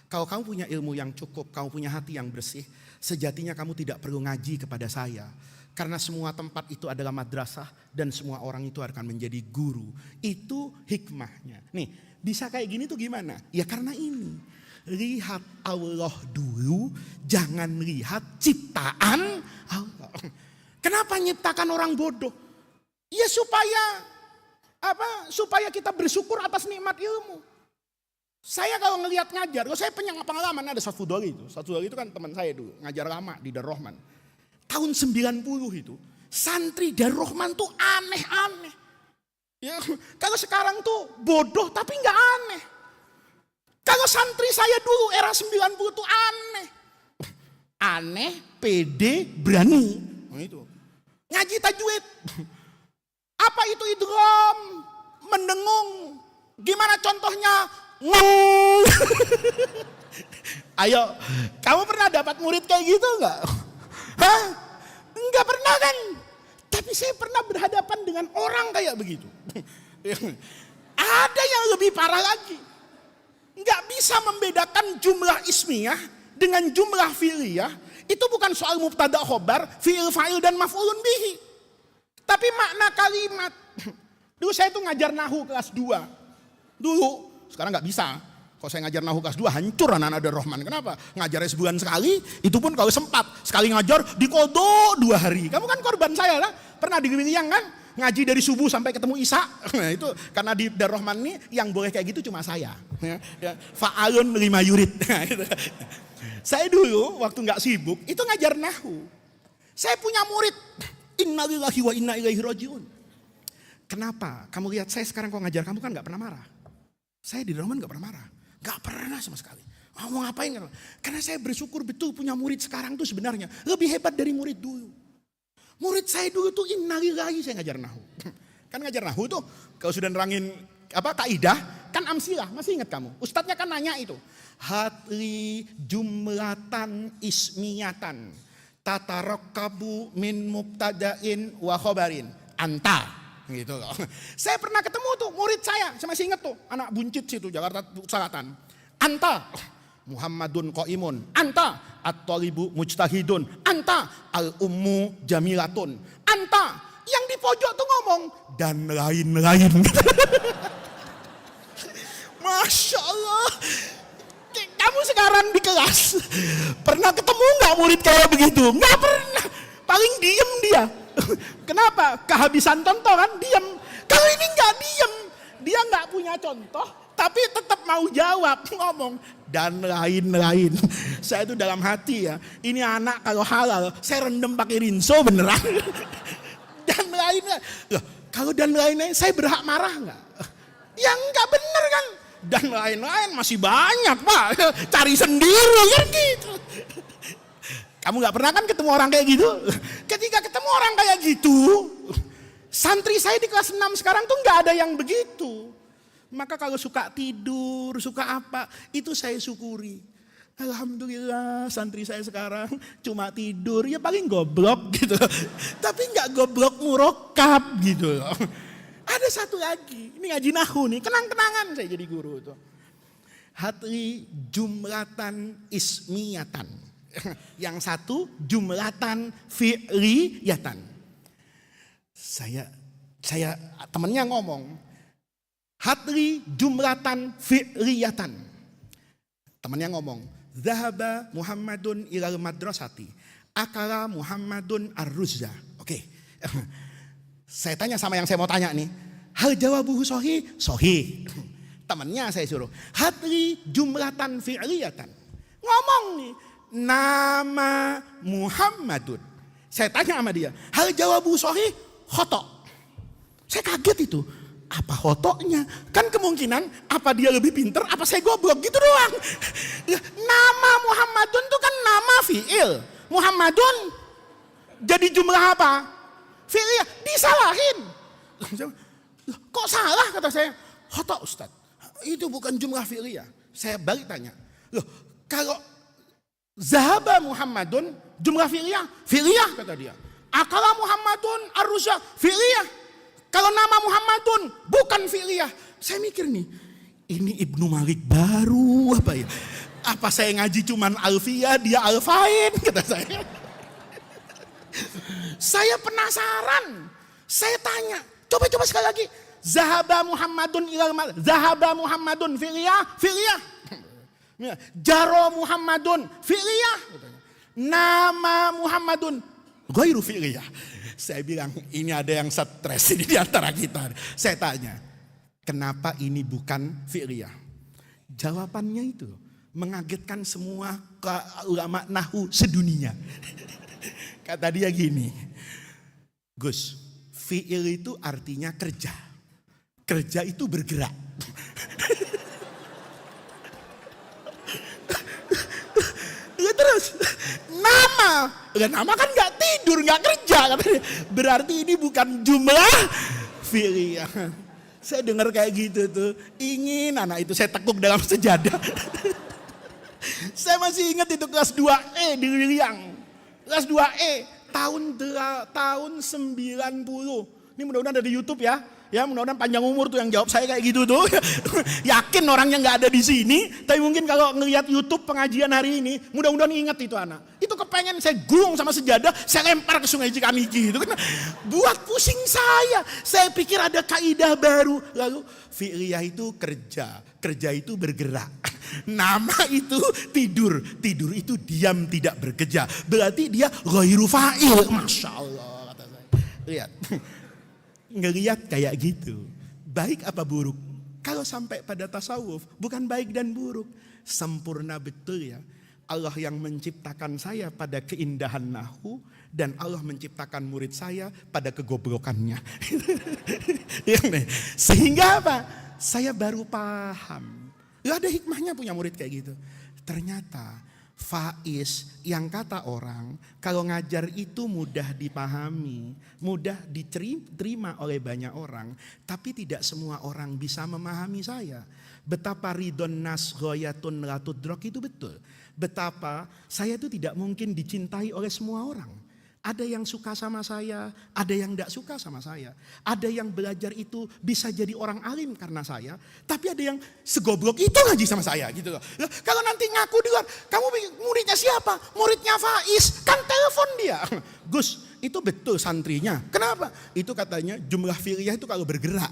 Kalau kamu punya ilmu yang cukup, kamu punya hati yang bersih, sejatinya kamu tidak perlu ngaji kepada saya. Karena semua tempat itu adalah madrasah dan semua orang itu akan menjadi guru. Itu hikmahnya. Nih, bisa kayak gini tuh gimana? Ya karena ini. Lihat Allah dulu, jangan lihat ciptaan Allah. Kenapa nyiptakan orang bodoh? Ya supaya kita bersyukur atas nikmat ilmu. Saya kalau ngelihat ngajar, kalau saya punya pengalaman ada Safudoli itu. Safudoli itu kan teman saya dulu, ngajar lama di Darul Rahman. Tahun 90 itu, santri Darul Rahman tuh aneh-aneh. Ya, kalau sekarang tuh bodoh tapi nggak aneh. Kalau santri saya dulu era 90 tuh aneh. Aneh, pede, berani. Nah, itu. Ngaji tajwid. Apa itu idgham? Mendengung. Gimana contohnya? Ngong. Ayo, kamu pernah dapat murid kayak gitu enggak? Hah? Enggak pernah kan? Tapi saya pernah berhadapan dengan orang kayak begitu. Ada yang lebih parah lagi. Enggak bisa membedakan jumlah ismiyah dengan jumlah fi'liyah. Itu bukan soal mubtada khobar, fi'il fa'il dan maf'ulun bihi. Tapi makna kalimat. Dulu saya tuh ngajar nahu kelas 2. Dulu, sekarang enggak bisa. Kalau saya ngajar nahu kelas 2 hancur anak-anak Darul Rahman. Kenapa? Ngajarnya sebulan sekali, itu pun kalau sempat. Sekali ngajar dikodok 2 hari. Kamu kan korban saya lah. Pernah di Wiliang kan? Ngaji dari subuh sampai ketemu Isya. Nah, itu karena di Darul Rahman ini yang boleh kayak gitu cuma saya. Fa'alun 5 yurid. Saya dulu waktu nggak sibuk itu ngajar nahu. Saya punya murid. Innalillahi wa inna ilaihi rajiun. Kenapa? Kamu lihat saya sekarang kalau ngajar kamu kan nggak pernah marah. Saya di Darul Rahman nggak pernah marah. Nggak pernah sama sekali. Mau ngapain? Karena saya bersyukur betul punya murid sekarang tuh sebenarnya lebih hebat dari murid dulu. Murid saya dulu tuh innalillahi saya ngajar nahu. Kan ngajar nahu tuh kalau sudah nerangin kaidah kan amsilah, masih ingat kamu? Ustadznya kan nanya itu. Hatli jumlatan ismiyatan tatarakabu min mubtadain wa khobarin. Anta. Gitu loh. Saya pernah ketemu tuh murid saya masih ingat tuh. Anak buncit situ Jakarta Selatan. Anta. Muhammadun qaimun, anta at-thalibu mujtahidun, anta al-ummu jamilatun, anta yang di pojok tuh ngomong dan lain-lain. Masya Allah. Kamu sekarang di kelas pernah ketemu nggak murid kayak begitu? Nggak pernah. Paling diem dia. Kenapa? Kehabisan contoh kan diem. Kalau ini nggak diem, dia nggak punya contoh. Tapi tetap mau jawab, ngomong dan lain-lain. Saya itu dalam hati ya, ini anak kalau halal saya rendam pakai rinso beneran. Dan lainnya. Loh, Kalau dan lain-lain, saya berhak marah nggak? Ya nggak bener kan? Dan lain-lain masih banyak Pak, cari sendiri kan gitu. Kamu nggak pernah kan ketemu orang kayak gitu? Ketika ketemu orang kayak gitu, santri saya di kelas 6 sekarang tuh nggak ada yang begitu. Maka kalau suka tidur, suka apa, itu saya syukuri. Alhamdulillah santri saya sekarang cuma tidur, ya paling goblok gitu. Tapi nggak goblok murokap gitu. Ada satu lagi, ini ngaji nahu nih, kenang-kenangan saya jadi guru tuh. Hatri jumlatan ismiyatan. Yang satu jumlatan fi'liyatan. Saya temennya ngomong, hatri jumlatan fi'liyatan. Temennya ngomong, zahaba Muhammadun ilal madrasati, akala Muhammadun ar-ruzza. Oke. Saya tanya sama yang saya mau tanya nih, hal jawabuhu sahih? Sahih. Temennya saya suruh, hatri jumlatan fi'liyatan. Ngomong nih, nama Muhammadun. Saya tanya sama dia, hal jawabuhu sahih? Khotok. Saya kaget itu. Apa hotoknya? Kan kemungkinan apa dia lebih pinter, apa saya goblok gitu doang. Nama Muhammadun itu kan nama fi'il. Muhammadun jadi jumlah apa? Fi'liyah. Disalahin. Kok salah kata saya? Khotok Ustaz. Itu bukan jumlah fi'liyah. Saya balik tanya. Loh, kalau zahaba Muhammadun jumlah fi'liyah? Fi'liyah kata dia. Akala Muhammadun ar-ruzza fi'liyah. Kalau nama Muhammadun bukan fi'liyah. Saya mikir nih, ini Ibnu Malik baru apa ya? Apa saya ngaji cuman alfiyah, dia alfain kata saya. Saya penasaran. Saya tanya, coba sekali lagi. Zahaba Muhammadun ilal mal. Zahaba Muhammadun fi'liyah, fi'liyah. Jaro Muhammadun fi'liyah. Nama Muhammadun ghairu fi'liyah. Saya bilang ini ada yang stres ini di antara kita. Saya tanya, kenapa ini bukan fi'liyah? Jawabannya itu mengagetkan semua ulama nahu sedunia. Kata dia gini, Gus, fi'il itu artinya kerja. Kerja itu bergerak. Terus nama kan nggak tidur, nggak kerja, berarti ini bukan jumlah fi'liyah. Saya dengar kayak gitu tuh, ingin anak itu saya tekuk dalam sejadah. Saya masih ingat itu kelas 2E di Liliang, kelas 2E tahun 90. Ini mudah-mudahan ada di YouTube ya. Ya mudah-mudahan panjang umur tuh yang jawab saya kayak gitu tuh. Yakin orangnya nggak ada di sini, tapi mungkin kalau ngelihat YouTube pengajian hari ini, mudah-mudahan ingat itu anak. Itu kepengen saya gulung sama sejadah, saya lempar ke Sungai Cikamiki itu kan buat pusing saya. Saya pikir ada kaidah baru. Lalu fi'liyah itu kerja, kerja itu bergerak. Nama itu tidur, tidur itu diam tidak bekerja. Berarti dia ghairu fa'il. Masya Allah kata saya. Lihat. Ngelihat kayak gitu, baik apa buruk? Kalau sampai pada tasawuf, bukan baik dan buruk, sempurna betul ya. Allah yang menciptakan saya pada keindahan nahu, dan Allah menciptakan murid saya pada kegoblokannya. Sehingga apa? Saya baru paham. Gak ada hikmahnya punya murid kayak gitu. Ternyata Faiz yang kata orang kalau ngajar itu mudah dipahami, mudah diterima oleh banyak orang, tapi tidak semua orang bisa memahami saya. Betapa ridon nas ghoyatun latudrok itu betul. Betapa saya itu tidak mungkin dicintai oleh semua orang. Ada yang suka sama saya, ada yang tidak suka sama saya. Ada yang belajar itu bisa jadi orang alim karena saya, tapi ada yang segoblok itu ngaji sama saya gitu loh. Kalau nanti ngaku di luar, kamu muridnya siapa? Muridnya Faiz, kan telepon dia. Gus, itu betul santrinya. Kenapa? Itu katanya jumlah fi'liyah itu kalau bergerak.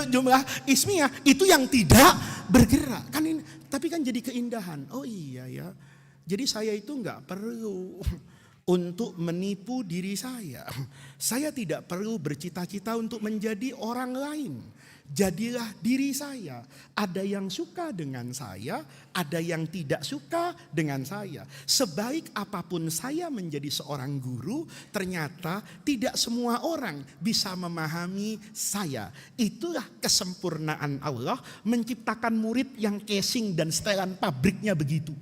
jumlah ismiyah itu yang tidak bergerak. Kan ini, tapi kan jadi keindahan. Oh iya ya. Jadi saya itu nggak perlu untuk menipu diri saya. Saya tidak perlu bercita-cita untuk menjadi orang lain. Jadilah diri saya. Ada yang suka dengan saya, ada yang tidak suka dengan saya. Sebaik apapun saya menjadi seorang guru, ternyata tidak semua orang bisa memahami saya. Itulah kesempurnaan Allah menciptakan murid yang casing dan setelan pabriknya begitu.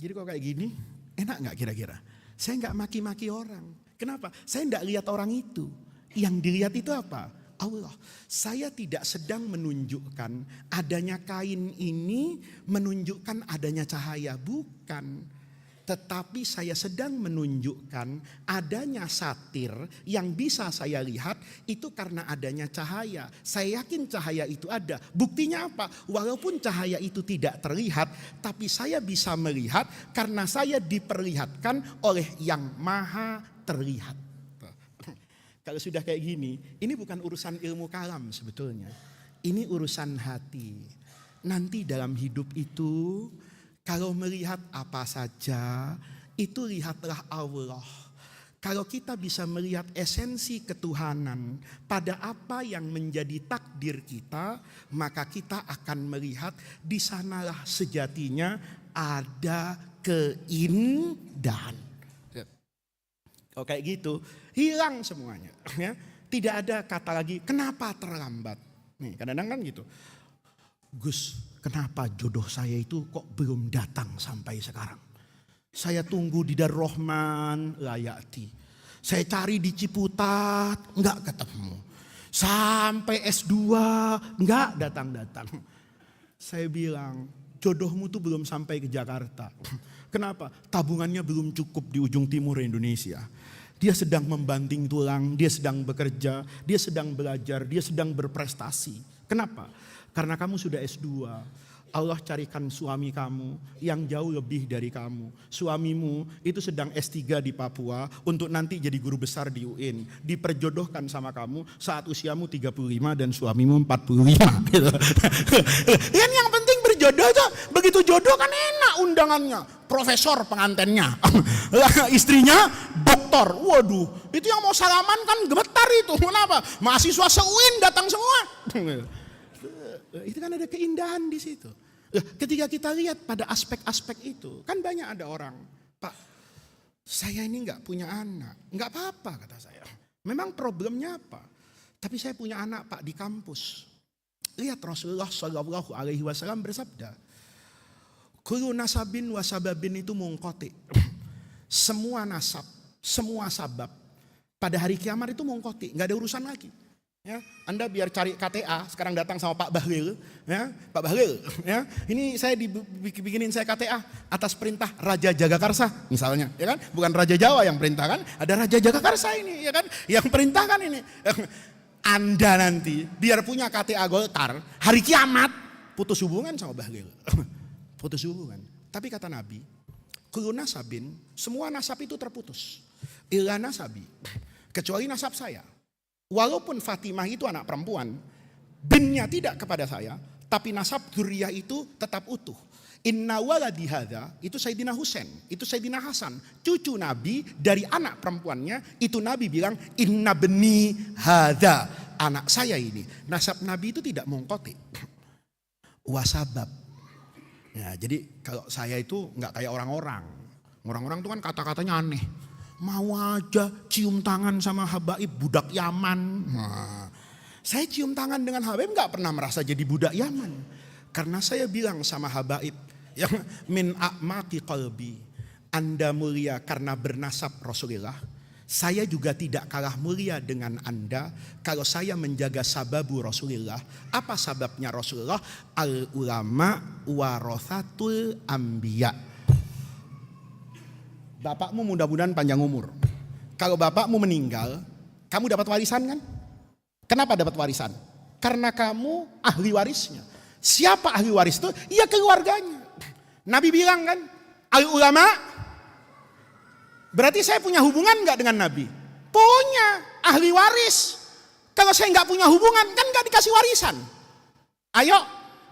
Jadi kalau kayak gini, enak gak kira-kira? Saya gak maki-maki orang. Kenapa? Saya gak lihat orang itu. Yang dilihat itu apa? Allah. Saya tidak sedang menunjukkan adanya kain ini menunjukkan adanya cahaya. Bukan. Tetapi saya sedang menunjukkan adanya satir yang bisa saya lihat itu karena adanya cahaya. Saya yakin cahaya itu ada. Buktinya apa? Walaupun cahaya itu tidak terlihat, tapi saya bisa melihat karena saya diperlihatkan oleh yang maha terlihat. Kalau sudah kayak gini, ini bukan urusan ilmu kalam sebetulnya. Ini urusan hati. Nanti dalam hidup itu, kalau melihat apa saja, itu lihatlah Allah. Kalau kita bisa melihat esensi ketuhanan pada apa yang menjadi takdir kita, maka kita akan melihat di sanalah sejatinya ada keindahan. Kalau kayak gitu, hilang semuanya. Ya. Tidak ada kata lagi, kenapa terlambat? Nih, kadang-kadang kan gitu. Gus, kenapa jodoh saya itu kok belum datang sampai sekarang? Saya tunggu di Darrohman, layati. Saya cari di Ciputat, enggak ketemu. Sampai S2, enggak datang-datang. Saya bilang, jodohmu tuh belum sampai ke Jakarta. Kenapa? Tabungannya belum cukup di ujung timur Indonesia. Dia sedang membanting tulang, dia sedang bekerja, dia sedang belajar, dia sedang berprestasi. Kenapa? Karena kamu sudah S2. Allah carikan suami kamu yang jauh lebih dari kamu. Suamimu itu sedang S3 di Papua untuk nanti jadi guru besar di UIN. Diperjodohkan sama kamu saat usiamu 35 dan suamimu 45. Gitu. Kan yang penting berjodoh itu, begitu jodoh kan enak undangannya. Profesor pengantennya, istrinya doktor. Waduh, itu yang mau salaman kan gemetar itu. Kenapa? Mahasiswa se-UIN datang semua. Itu kan ada keindahan di situ. Ketika kita lihat pada aspek-aspek itu, kan banyak ada orang, Pak, saya ini nggak punya anak, nggak apa-apa kata saya. Memang problemnya apa? Tapi saya punya anak Pak di kampus. Lihat Rasulullah Shallallahu Alaihi Wasallam bersabda, kullu nasabin wasababin itu mungkoti. Semua nasab, semua sabab pada hari kiamat itu mungkoti, nggak ada urusan lagi. Ya, Anda biar cari KTA, sekarang datang sama Pak Bahlil, ya, Pak Bahlil, ya, ini saya bikinin saya KTA atas perintah Raja Jagakarsa, misalnya, ya kan, bukan Raja Jawa yang perintah kan, ada Raja Jagakarsa ini, ya kan, yang perintahkan ini. Anda nanti biar punya KTA Golkar, hari kiamat putus hubungan sama Bahlil, putus hubungan. Tapi kata Nabi, kullu nasabin, semua nasab itu terputus, illa nasabi, kecuali nasab saya. Walaupun Fatimah itu anak perempuan, binnya tidak kepada saya, tapi nasab dzurriyyah itu tetap utuh. Inna waladi hadza, itu Sayyidina Husain, itu Sayyidina Hasan, cucu Nabi dari anak perempuannya, itu Nabi bilang inna bni hadza, anak saya ini. Nasab Nabi itu tidak mungkoti. Wasabab. Ya, jadi kalau saya itu nggak kayak orang-orang. Orang-orang itu kan kata-katanya aneh. Mau aja cium tangan sama Habaib budak Yaman. Nah, saya cium tangan dengan Habaib gak pernah merasa jadi budak Yaman. Karena saya bilang sama Habaib, yang min a'mati qalbi, Anda mulia karena bernasab Rasulullah. Saya juga tidak kalah mulia dengan Anda kalau saya menjaga sababu Rasulullah. Apa sababnya Rasulullah? Al ulama warathatul anbiya. Bapakmu mudah-mudahan panjang umur. Kalau bapakmu meninggal, kamu dapat warisan kan? Kenapa dapat warisan? Karena kamu ahli warisnya. Siapa ahli waris itu? Iya keluarganya. Nabi bilang kan, al ulama. Berarti saya punya hubungan nggak dengan Nabi? Punya, ahli waris. Kalau saya nggak punya hubungan, kan nggak dikasih warisan. Ayo,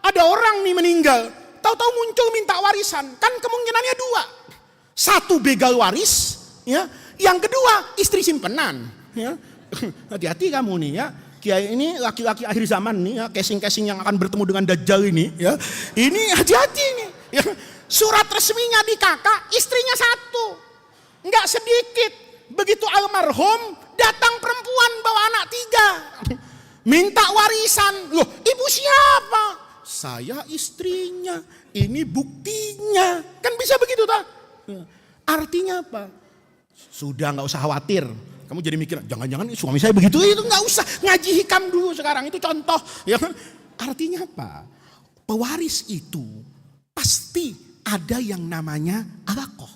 ada orang nih meninggal, tahu-tahu muncul minta warisan, kan kemungkinannya dua. Satu begal waris, ya. Yang kedua istri simpenan, ya. Hati-hati kamu nih ya. Kiai ini laki-laki akhir zaman nih ya, casing-casing yang akan bertemu dengan Dajjal ini ya. Ini hati-hati nih ya. Surat resminya di kakak, istrinya satu. Enggak sedikit. Begitu almarhum, datang perempuan bawa anak 3. Minta warisan. Loh, ibu siapa? Saya istrinya. Ini buktinya. Kan bisa begitu tak? Artinya apa? Sudah nggak usah khawatir. Kamu jadi mikir, jangan-jangan suami saya begitu, itu nggak usah, ngaji hikam dulu sekarang, itu contoh. Ya. Artinya apa? Pewaris itu pasti ada yang namanya alaqah.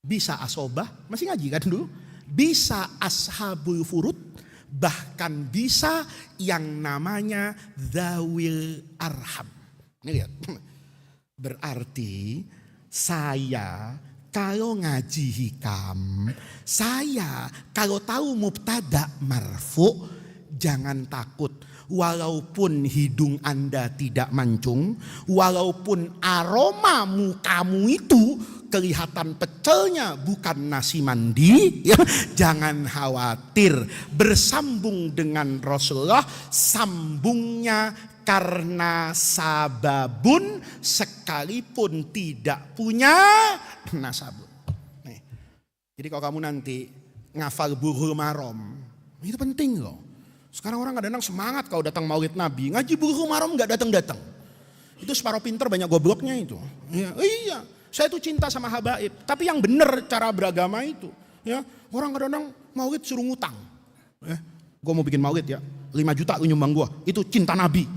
Bisa asobah, masih ngaji kan dulu? Bisa ashabul furud, bahkan bisa yang namanya zawil arham. Ini lihat, berarti saya kalau ngaji hikam, saya kalau tahu mubtada marfu, jangan takut. Walaupun hidung Anda tidak mancung, walaupun aroma mukamu itu kelihatan pecelnya bukan nasi mandi, ya, jangan khawatir. Bersambung dengan Rasulullah, sambungnya karena sababun sekalipun tidak punya nasabun. Nih. Jadi kalau kamu nanti ngafal Bulughul Maram, itu penting loh. Sekarang orang kadang-kadang semangat kalau datang maulid Nabi, ngaji Bulughul Maram nggak datang-datang. Itu separuh pinter banyak gobloknya itu. Ya, iya, saya tuh cinta sama habaib, tapi yang benar cara beragama itu. Ya, orang kadang-kadang maulid suruh ngutang. Gue mau bikin maulid ya, 5 juta lu nyumbang gue, itu cinta Nabi.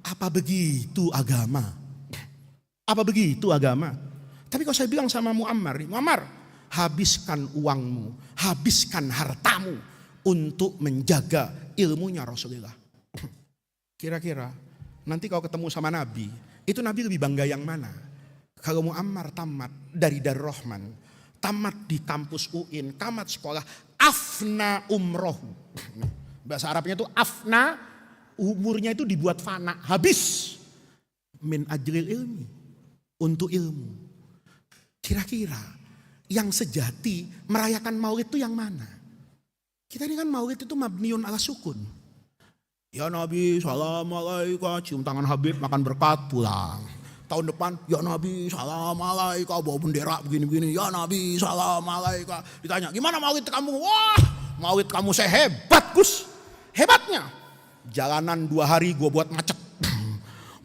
Apa begitu agama? Apa begitu agama? Tapi kalau saya bilang sama Muammar, Muammar, habiskan uangmu, habiskan hartamu untuk menjaga ilmunya Rasulullah. Kira-kira nanti kalau ketemu sama Nabi, itu Nabi lebih bangga yang mana? Kalau Muammar tamat dari Darul Rahman, tamat di kampus UIN, tamat sekolah, afna umrohu. Bahasa Arabnya itu afna, umurnya itu dibuat fana, habis. Min ajril ilmi, untuk ilmu. Kira-kira yang sejati merayakan maulid itu yang mana? Kita ini kan maulid itu mabniun ala sukun. Ya Nabi salam alaika, cium tangan Habib, makan berkat, pulang. Tahun depan, ya Nabi salam alaika, bawa bendera begini-begini. Ya Nabi salam alaika. Ditanya, gimana maulid kamu? Wah, maulid kamu saya hebat Gus. Hebatnya, jalanan 2 hari gue buat macet.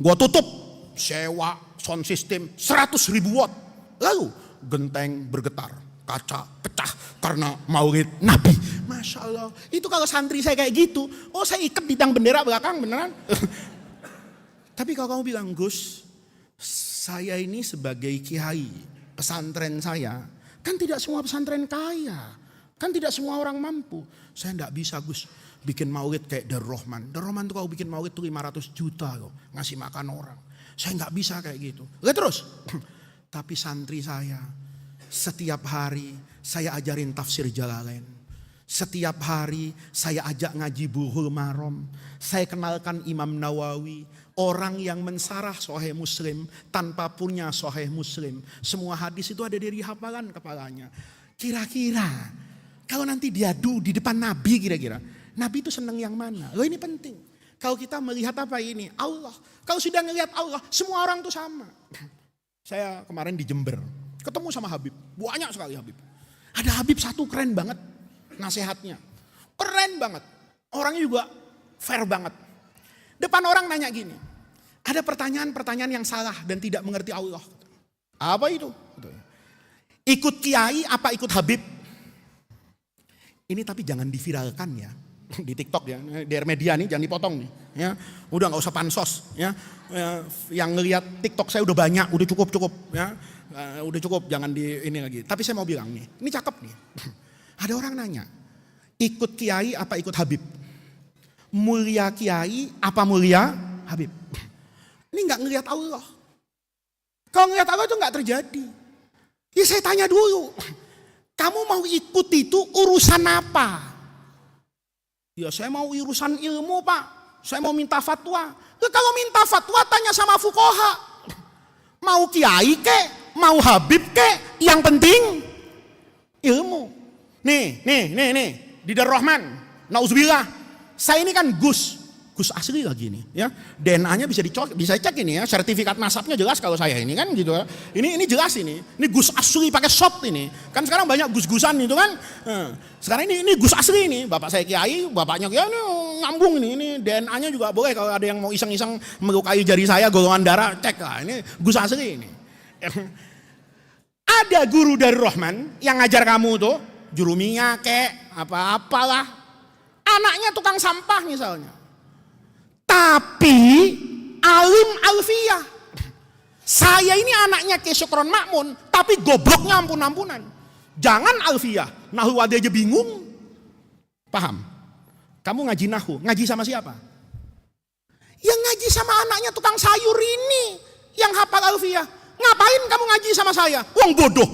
Gue tutup, sewa sound system 100.000 watt. Lalu genteng bergetar, kaca pecah karena maulid Nabi. Masya Allah, itu kalau santri saya kayak gitu, oh saya ikat di tiang bendera belakang beneran. Tapi kalau kamu bilang, Gus, saya ini sebagai kiai, pesantren saya, kan tidak semua pesantren kaya, kan tidak semua orang mampu. Saya enggak bisa Gus bikin maulid kayak Darul Rahman. Darul Rahman tuh kalau bikin maulid tuh 500 juta loh, ngasih makan orang. Saya enggak bisa kayak gitu. Lihat terus. Tapi santri saya, setiap hari saya ajarin tafsir Jalalain. Setiap hari saya ajak ngaji Bulughul Maram. Saya kenalkan Imam Nawawi, orang yang mensarah Sahih Muslim tanpa punya Sahih Muslim. Semua hadis itu ada dari hafalan kepalanya. Kira-kira kalau nanti diadu di depan Nabi, kira-kira Nabi itu senang yang mana? Loh ini penting. Kalau kita melihat apa ini? Allah. Kalau sudah ngelihat Allah, semua orang itu sama. Saya kemarin di Jember, ketemu sama Habib. Banyak sekali Habib. Ada Habib satu keren banget nasihatnya. Keren banget. Orangnya juga fair banget. Depan orang nanya gini. Ada pertanyaan-pertanyaan yang salah dan tidak mengerti Allah. Apa itu? Ikut kiai apa ikut Habib? Ini tapi jangan diviralkan ya. Di TikTok ya, DR Media nih jangan dipotong nih ya. Udah nggak usah pansos ya. Yang ngelihat TikTok saya udah banyak, udah cukup ya. Udah cukup, jangan di ini lagi. Tapi saya mau bilang nih, ini cakep nih. Ada orang nanya, ikut kiai apa ikut Habib? Mulia kiai apa mulia Habib? Ini nggak ngelihat Allah. Kalau ngelihat Allah itu nggak terjadi. Ya saya tanya dulu, kamu mau ikut itu urusan apa? Ya saya mau urusan ilmu Pak, saya mau minta fatwa. Ya, kalau minta fatwa tanya sama fuqaha. Mau kiai kek, mau Habib kek, yang penting ilmu. Nih, di Darul Rahman, nauzubillah, Saya ini kan Gus asli lagi nih ya. DNA-nya bisa cek ini ya, sertifikat nasabnya jelas kalau saya ini kan gitu ya. Ini jelas ini. Ini Gus asli pakai shot ini. Kan sekarang banyak gus-gusan itu kan. Sekarang ini Gus asli ini. Bapak saya kiai, bapaknya kiai, ini nyambung ini DNA-nya juga boleh kalau ada yang mau iseng-iseng melukai jari saya golongan darah, cek lah. Ini Gus asli ini. Ada guru dari Rahman yang ngajar kamu tuh, jurumiyah kek, apa-apalah. Anaknya tukang sampah misalnya. Tapi alim alfiyah. Saya ini anaknya Kiai Syukron Makmun, tapi gobloknya ampun-ampunan. Jangan alfiyah, nahwu aja bingung. Paham? Kamu ngaji nahwu, ngaji sama siapa? Yang ngaji sama anaknya tukang sayur ini, yang hafal alfiyah. Ngapain kamu ngaji sama saya? Wong bodoh.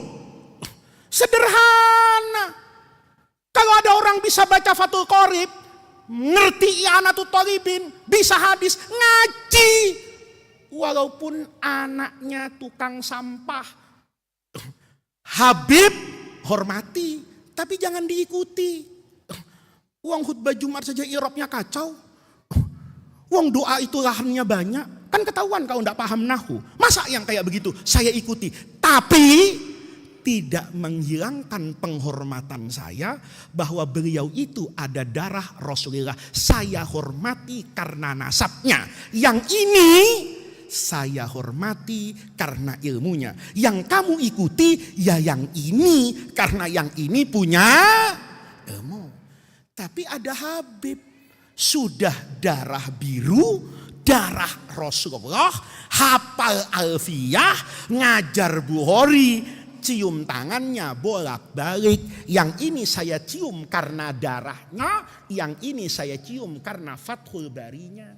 Sederhana. Kalau ada orang bisa baca Fathul Qorib, ngerti I'anatut Thalibin, bisa hadis, ngaji. Walaupun anaknya tukang sampah. Habib, hormati, tapi jangan diikuti. Uang khutbah Jumat saja irobnya kacau. Uang doa itu lahannya banyak. Kan ketahuan kalau tidak paham nahwu. Masa yang kayak begitu saya ikuti. Tapi tidak menghilangkan penghormatan saya bahwa beliau itu ada darah Rasulullah. Saya hormati karena nasabnya. Yang ini saya hormati karena ilmunya. Yang kamu ikuti ya yang ini karena yang ini punya ilmu. Tapi ada Habib sudah darah biru, darah Rasulullah, hafal alfiyah, ngajar Bukhari, cium tangannya bolak-balik. Yang ini saya cium karena darahnya, yang ini saya cium karena Fathul Barinya.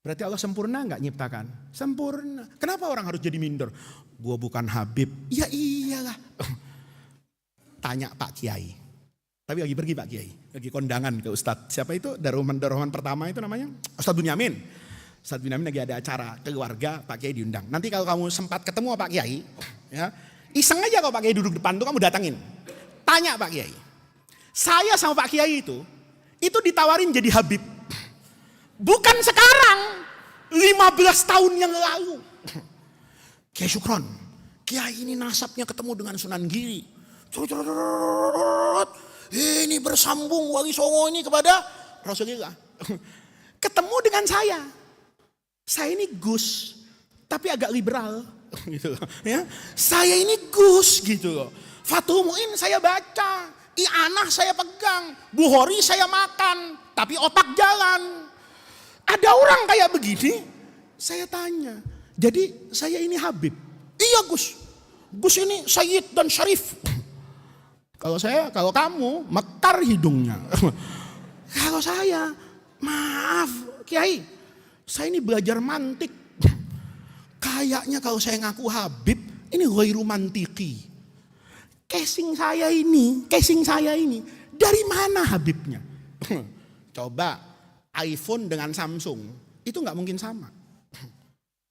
Berarti Allah sempurna nggak nyiptakan? Sempurna. Kenapa orang harus jadi minder? Gua bukan Habib. Ya iyalah. Tanya Pak Kiai. Tapi lagi pergi Pak Kiai, lagi kondangan ke Ustadz. Siapa itu? Daroman pertama itu namanya Ustadz Bunyamin. Ustadz Bunyamin lagi ada acara keluarga, Pak Kiai diundang. Nanti kalau kamu sempat ketemu Pak Kiai, ya, iseng aja kalau Pak Kiai duduk depan tuh kamu datangin. Tanya Pak Kiai. Saya sama Pak Kiai itu ditawarin jadi Habib. Bukan sekarang, 15 tahun yang lalu. Kiai Syukron, Kiai ini nasabnya ketemu dengan Sunan Giri. Ini bersambung Wali Songo ini kepada Rasulullah. Ketemu dengan saya. Saya ini Gus, tapi agak liberal gitu loh, ya. Saya ini Gus gitu loh. Fathul Mu'in saya baca, I'anah saya pegang, Bukhari saya makan, tapi otak jalan. Ada orang kayak begini, saya tanya, jadi saya ini Habib? Iya Gus, Gus ini Sayyid dan Syarif. Kalau kamu mekar hidungnya. Kalau saya, maaf Kiai, saya ini belajar mantik. Kayaknya kalau saya ngaku Habib, ini ghairu mantiki. Casing saya ini, dari mana Habibnya? Coba iPhone dengan Samsung, itu nggak mungkin sama.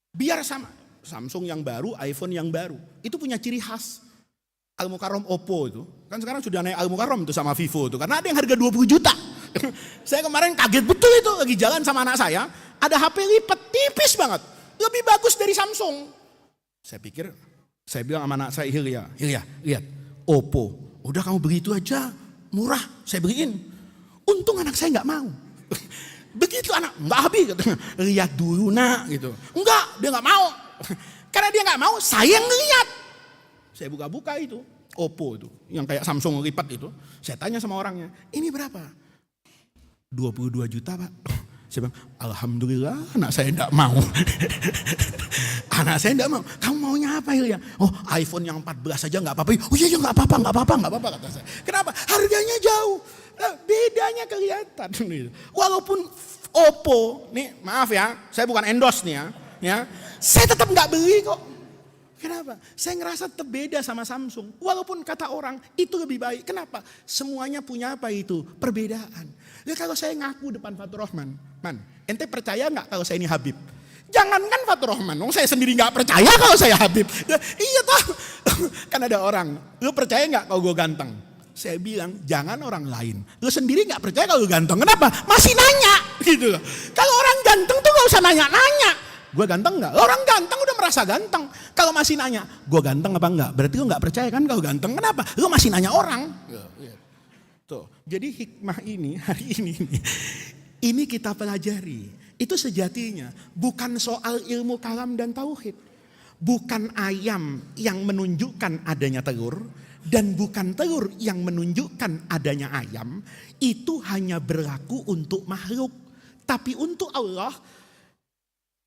Biar sama, Samsung yang baru, iPhone yang baru, itu punya ciri khas. Al-Mukarram Oppo itu, kan sekarang sudah naik Al-Mukarram itu sama Vivo itu, karena ada yang harga 20 juta. Saya kemarin kaget betul itu, lagi jalan sama anak saya, ada HP lipat tipis banget, lebih bagus dari Samsung. Saya bilang sama anak saya, Hilya, lihat, Oppo, udah kamu beli itu aja, murah, saya beliin. Untung anak saya nggak mau. Begitu anak, nggak habis, lihat dulu nak, gitu. Enggak, dia nggak mau, karena dia nggak mau, saya yang lihat. Saya buka-buka itu, Oppo itu, yang kayak Samsung lipat itu. Saya tanya sama orangnya, ini berapa? 22 juta Pak. Saya bilang, alhamdulillah anak saya enggak mau. Anak saya enggak mau. Kamu maunya apa ya? Oh iPhone yang 14 aja enggak apa-apa. Oh iya enggak apa-apa kata saya. Kenapa? Harganya jauh. Bedanya kelihatan. Walaupun Oppo, nih maaf ya, saya bukan endorse nih ya. Saya tetap enggak beli kok. Kenapa? Saya ngerasa tetap beda sama Samsung. Walaupun kata orang itu lebih baik. Kenapa? Semuanya punya apa itu? Perbedaan. Ya kalau saya ngaku depan Fathur Rahman, Man, ente percaya nggak kalau saya ini Habib? Jangankan Fathur Rahman, saya sendiri nggak percaya kalau saya Habib. Ya, iya toh. Kan ada orang, lu percaya nggak kalau gue ganteng? Saya bilang, jangan orang lain. Lu sendiri gak percaya kalau lu ganteng. Kenapa? Masih nanya. Gitu loh. Kalau orang ganteng tuh gak usah nanya-nanya. Gue ganteng gak? Orang ganteng udah merasa ganteng. Kalau masih nanya, gue ganteng apa enggak? Berarti lu gak percaya kan kalau ganteng. Kenapa? Lu masih nanya orang. Tuh. Jadi hikmah ini, hari ini kita pelajari. Itu sejatinya bukan soal ilmu kalam dan tauhid. Bukan ayam yang menunjukkan adanya telur. Dan bukan telur yang menunjukkan adanya ayam. Itu hanya berlaku untuk makhluk. Tapi untuk Allah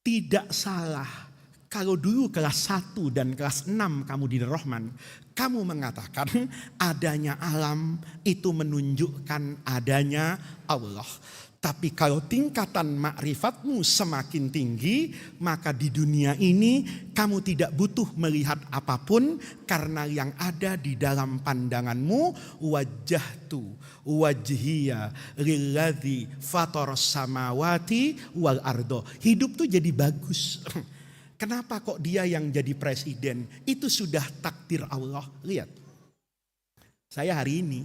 tidak salah. Kalau dulu kelas 1 dan kelas 6 kamu di Rahman, kamu mengatakan adanya alam itu menunjukkan adanya Allah. Tapi kalau tingkatan makrifatmu semakin tinggi, maka di dunia ini kamu tidak butuh melihat apapun, karena yang ada di dalam pandanganmu wajjahtu wajhiya lilladzi fataras samawati wal ardo. Hidup tuh jadi bagus. Kenapa kok dia yang jadi presiden? Itu sudah takdir Allah. Lihat, saya hari ini,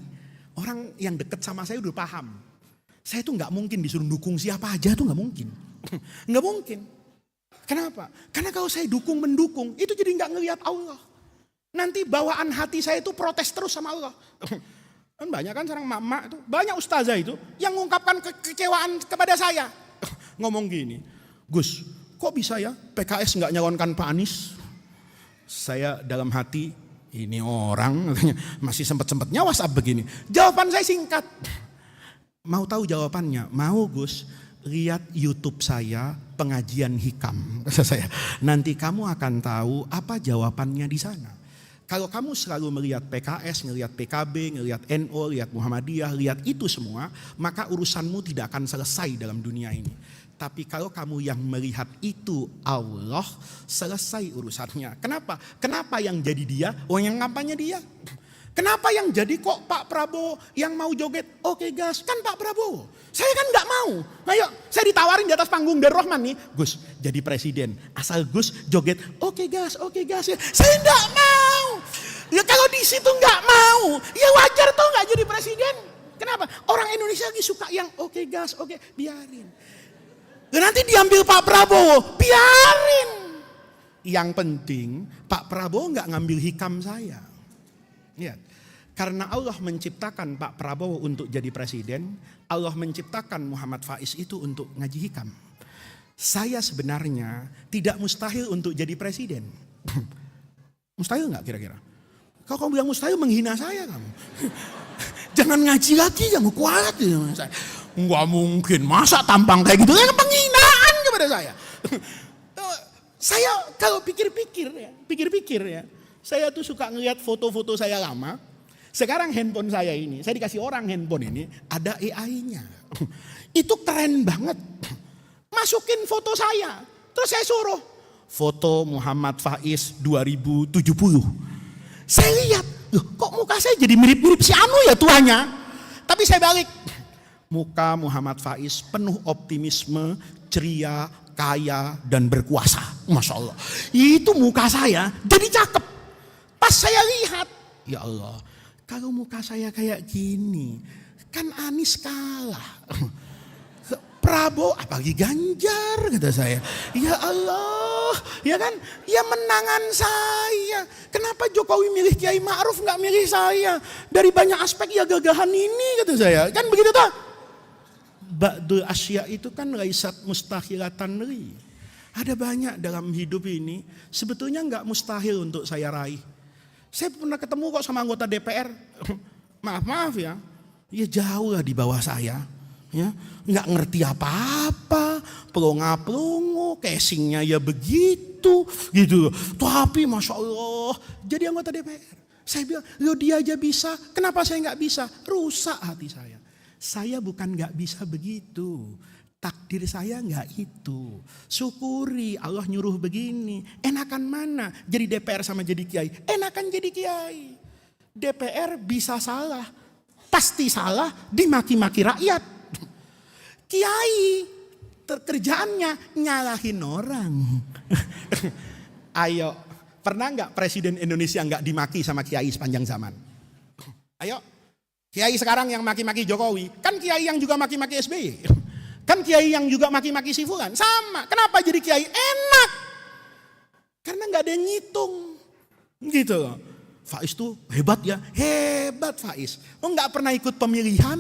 orang yang dekat sama saya udah paham. Saya tuh gak mungkin disuruh dukung siapa aja, tuh gak mungkin. Gak mungkin. Kenapa? Karena kalau saya mendukung, itu jadi gak ngelihat Allah. Nanti bawaan hati saya itu protes terus sama Allah. Kan banyak kan sekarang mak-mak itu, banyak ustazah itu yang mengungkapkan kekecewaan kepada saya. Ngomong gini, Gus, kok bisa ya PKS gak nyalonkan Pak Anies? Saya dalam hati, ini orang masih sempet-sempetnya WhatsApp begini. Jawaban saya singkat. Mau tahu jawabannya? Mau Gus, lihat YouTube saya pengajian hikam. Kata saya, nanti kamu akan tahu apa jawabannya di sana. Kalau kamu selalu melihat PKS, ngelihat PKB, ngelihat NU, lihat Muhammadiyah, lihat itu semua, maka urusanmu tidak akan selesai dalam dunia ini. Tapi kalau kamu yang melihat itu Allah, selesai urusannya. Kenapa? Kenapa yang jadi dia? Oh, yang kampanye dia. Kenapa yang jadi kok Pak Prabowo yang mau joget? Oke gas, kan Pak Prabowo. Saya kan gak mau. Ayo, saya ditawarin di atas panggung dari Rahman nih. Gus, jadi presiden. Asal Gus joget, oke gas, oke gas. Saya gak mau. Ya kalau di situ gak mau, ya wajar tuh gak jadi presiden. Kenapa? Orang Indonesia lagi suka yang oke gas, oke, biarin. Dan nanti diambil Pak Prabowo, biarin. Yang penting Pak Prabowo gak ngambil hikam saya. Lihat, karena Allah menciptakan Pak Prabowo untuk jadi presiden, Allah menciptakan Muhammad Faiz itu untuk ngaji hikam. Saya sebenarnya tidak mustahil untuk jadi presiden. Mustahil nggak kira-kira? Kalau kamu bilang mustahil, menghina saya kamu. Jangan ngaji lagi, kamu kualat. Nggak mungkin, masa tampang kayak gitu? Yang penghinaan kepada saya. Saya kalau pikir-pikir ya. Saya tuh suka ngeliat foto-foto saya lama. Sekarang handphone saya ini, saya dikasih orang handphone ini, ada AI-nya. Itu keren banget. Masukin foto saya. Terus saya suruh, foto Muhammad Faiz 2070. Saya lihat, loh kok muka saya jadi mirip-mirip si Anu ya tuanya. Tapi saya balik. Muka Muhammad Faiz penuh optimisme, ceria, kaya, dan berkuasa. Masya Allah. Itu muka saya jadi cakep. Pas saya lihat, ya Allah, kalau muka saya kayak gini, kan Anies kalah. Prabowo, apalagi Ganjar, kata saya. Ya Allah, ya kan, ya menangan saya. Kenapa Jokowi milih Kiai Ma'ruf nggak milih saya? Dari banyak aspek ya gagahan ini, kata saya. Kan begitu toh? Ba'dul asya itu kan laisat mustahilatan li. Ada banyak dalam hidup ini, sebetulnya nggak mustahil untuk saya raih. Saya pernah ketemu kok sama anggota DPR, maaf ya jauh lah di bawah saya, ya nggak ngerti apa-apa, pelongo-pelongo, casingnya ya begitu, gitu. Tapi masya Allah, jadi anggota DPR. Saya bilang, lo dia aja bisa, kenapa saya nggak bisa? Rusak hati saya. Saya bukan nggak bisa begitu. Takdir saya enggak itu. Syukuri Allah nyuruh begini. Enakan mana? Jadi DPR sama jadi kiai? Enakan jadi kiai. DPR bisa salah. Pasti salah, dimaki-maki rakyat. Kiai kerjaannya nyalahin orang. Ayo, pernah enggak presiden Indonesia enggak dimaki sama kiai sepanjang zaman? Ayo, Kiai sekarang yang maki-maki Jokowi, kan kiai yang juga maki-maki SBY. Kan kiai yang juga maki-maki si Fulan. Sama, kenapa jadi kiai? Enak. Karena gak ada yang ngitung. Gitu loh. Faiz tuh hebat ya, hebat Faiz. Oh gak pernah ikut pemilihan.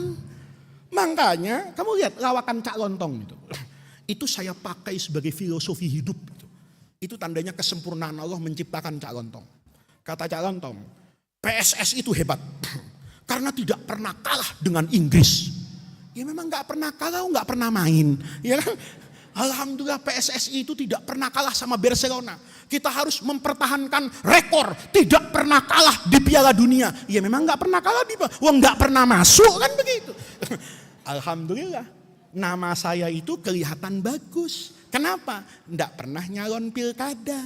Makanya kamu lihat lawakan Cak Lontong itu. Itu saya pakai sebagai filosofi hidup. Itu tandanya kesempurnaan Allah menciptakan Cak Lontong. Kata Cak Lontong, PSS itu hebat. Karena tidak pernah kalah dengan Inggris. Ya memang gak pernah kalah, gak pernah main. Ya kan? Alhamdulillah PSSI itu tidak pernah kalah sama Barcelona. Kita harus mempertahankan rekor tidak pernah kalah di Piala Dunia. Ya memang gak pernah kalah di gak pernah masuk kan begitu. Alhamdulillah nama saya itu kelihatan bagus. Kenapa? Gak pernah nyalon pilkada.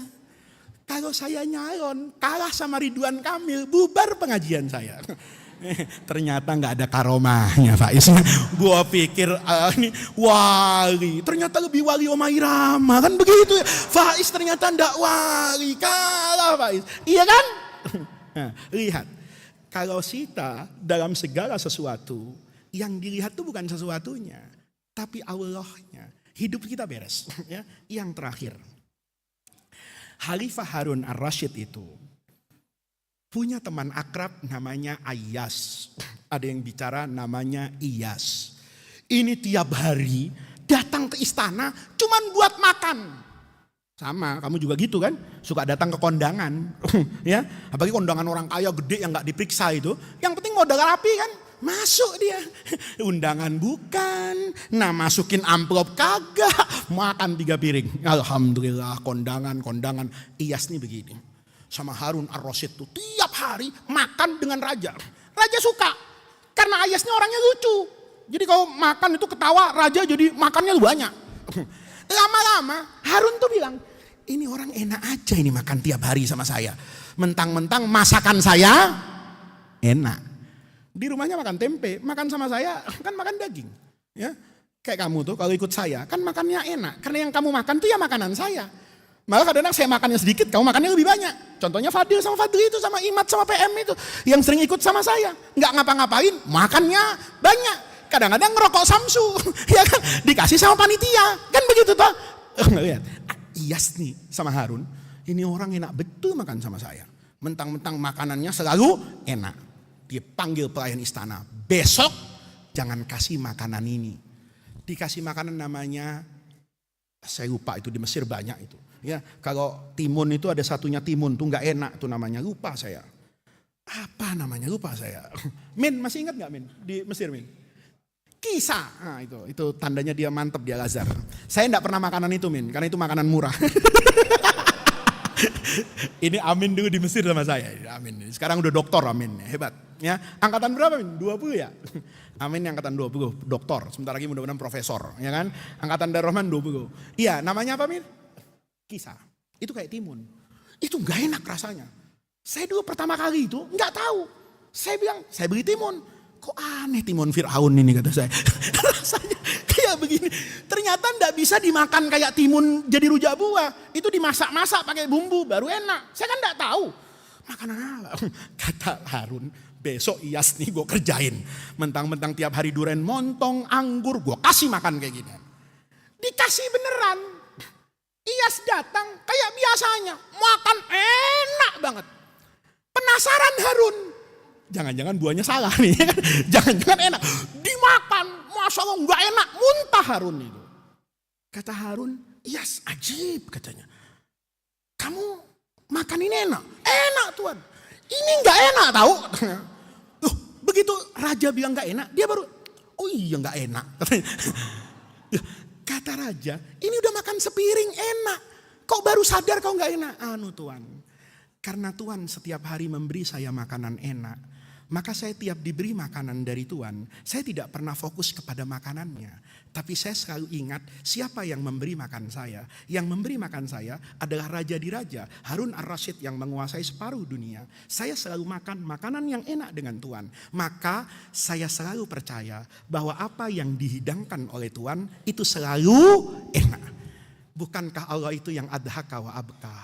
Kalau saya nyalon kalah sama Ridwan Kamil, bubar pengajian saya. Ternyata nggak ada karomahnya Faiz. Gua pikir ini wali, ternyata lebih wali Oma Irama kan begitu ya. Faiz ternyata ndak wali, kalah Faiz. Iya kan? Nah, lihat, kalau kita dalam segala sesuatu yang dilihat tuh bukan sesuatunya, tapi Allahnya. Hidup kita beres. Ya. Yang terakhir, Khalifah Harun ar-Rasyid itu punya teman akrab namanya Ayas. Ada yang bicara namanya Iyas. Ini tiap hari datang ke istana cuman buat makan. Sama, kamu juga gitu kan? Suka datang ke kondangan. Ya, apalagi kondangan orang kaya gede yang gak diperiksa itu. Yang penting modal rapi kan? Masuk dia. Undangan bukan. Nah masukin amplop kagak. Makan 3 piring. Alhamdulillah kondangan. Iyas nih begini. Sama Harun ar-Rasyid tuh tiap hari makan dengan raja. Raja suka karena Ayasnya orangnya lucu. Jadi kalau makan itu ketawa, raja jadi makannya banyak. Lama-lama Harun tuh bilang, ini orang enak aja ini makan tiap hari sama saya. Mentang-mentang masakan saya enak. Di rumahnya makan tempe, makan sama saya kan makan daging. Ya, kayak kamu tuh kalau ikut saya kan makannya enak. Karena yang kamu makan tuh ya makanan saya. Malah kadang-kadang saya makannya sedikit, kamu makannya lebih banyak. Contohnya Fadil sama Fadli itu, sama Imat sama PM itu. Yang sering ikut sama saya. Nggak ngapa-ngapain, makannya banyak. Kadang-kadang ngerokok Samsu. Ya kan? Dikasih sama panitia. Kan begitu toh. Lihat, Iyas nih sama Harun. Ini orang enak betul makan sama saya. Mentang-mentang makanannya selalu enak. Dia panggil pelayan istana. Besok jangan kasih makanan ini. Dikasih makanan namanya, saya lupa itu di Mesir banyak itu. Ya, kalau timun itu ada satunya timun tuh nggak enak tuh namanya, lupa saya. Apa namanya lupa saya. Min masih ingat nggak Min di Mesir Min? Kisah. Nah, itu tandanya dia mantep dia Lazar. Saya nggak pernah makanan itu Min karena itu makanan murah. Ini Amin dulu di Mesir sama saya. Amin. Sekarang udah doktor Amin, hebat. Ya, angkatan berapa Min? 20 ya? Amin yang angkatan 20, doktor. Sebentar lagi mudah-mudahan profesor, ya kan? Angkatan Darrohman 20. Iya, namanya apa Min? Kisah. Itu kayak timun. Itu gak enak rasanya. Saya dulu pertama kali itu gak tahu. Saya bilang, saya beli timun. Kok aneh timun Fir'aun ini kata saya. Rasanya kayak begini. Ternyata gak bisa dimakan kayak timun jadi rujak buah. Itu dimasak-masak pakai bumbu baru enak. Saya kan gak tahu. Makanan apa? Kata Harun, besok Iyas nih gue kerjain. Mentang-mentang tiap hari duren montong, anggur, gue kasih makan kayak gini. Dikasih beneran. Iyas datang kayak biasanya, makan enak banget. Penasaran Harun. Jangan-jangan buahnya salah nih. Jangan-jangan enak. Dimakan, Masya Allah gak enak. Muntah Harun itu. Kata Harun, Iyas ajib katanya. Kamu makan ini enak? Enak Tuhan. Ini gak enak tahu. Loh, begitu raja bilang gak enak, dia baru, oh iya gak enak. Kata raja, ini udah makan sepiring enak. Kok baru sadar kau gak enak? Anu Tuhan, karena Tuhan setiap hari memberi saya makanan enak, maka saya tiap diberi makanan dari Tuhan, saya tidak pernah fokus kepada makanannya. Tapi saya selalu ingat siapa yang memberi makan saya. Yang memberi makan saya adalah raja di raja, Harun ar-Rasyid yang menguasai separuh dunia. Saya selalu makan makanan yang enak dengan Tuhan. Maka saya selalu percaya bahwa apa yang dihidangkan oleh Tuhan itu selalu enak. Bukankah Allah itu yang adhaka wa abka?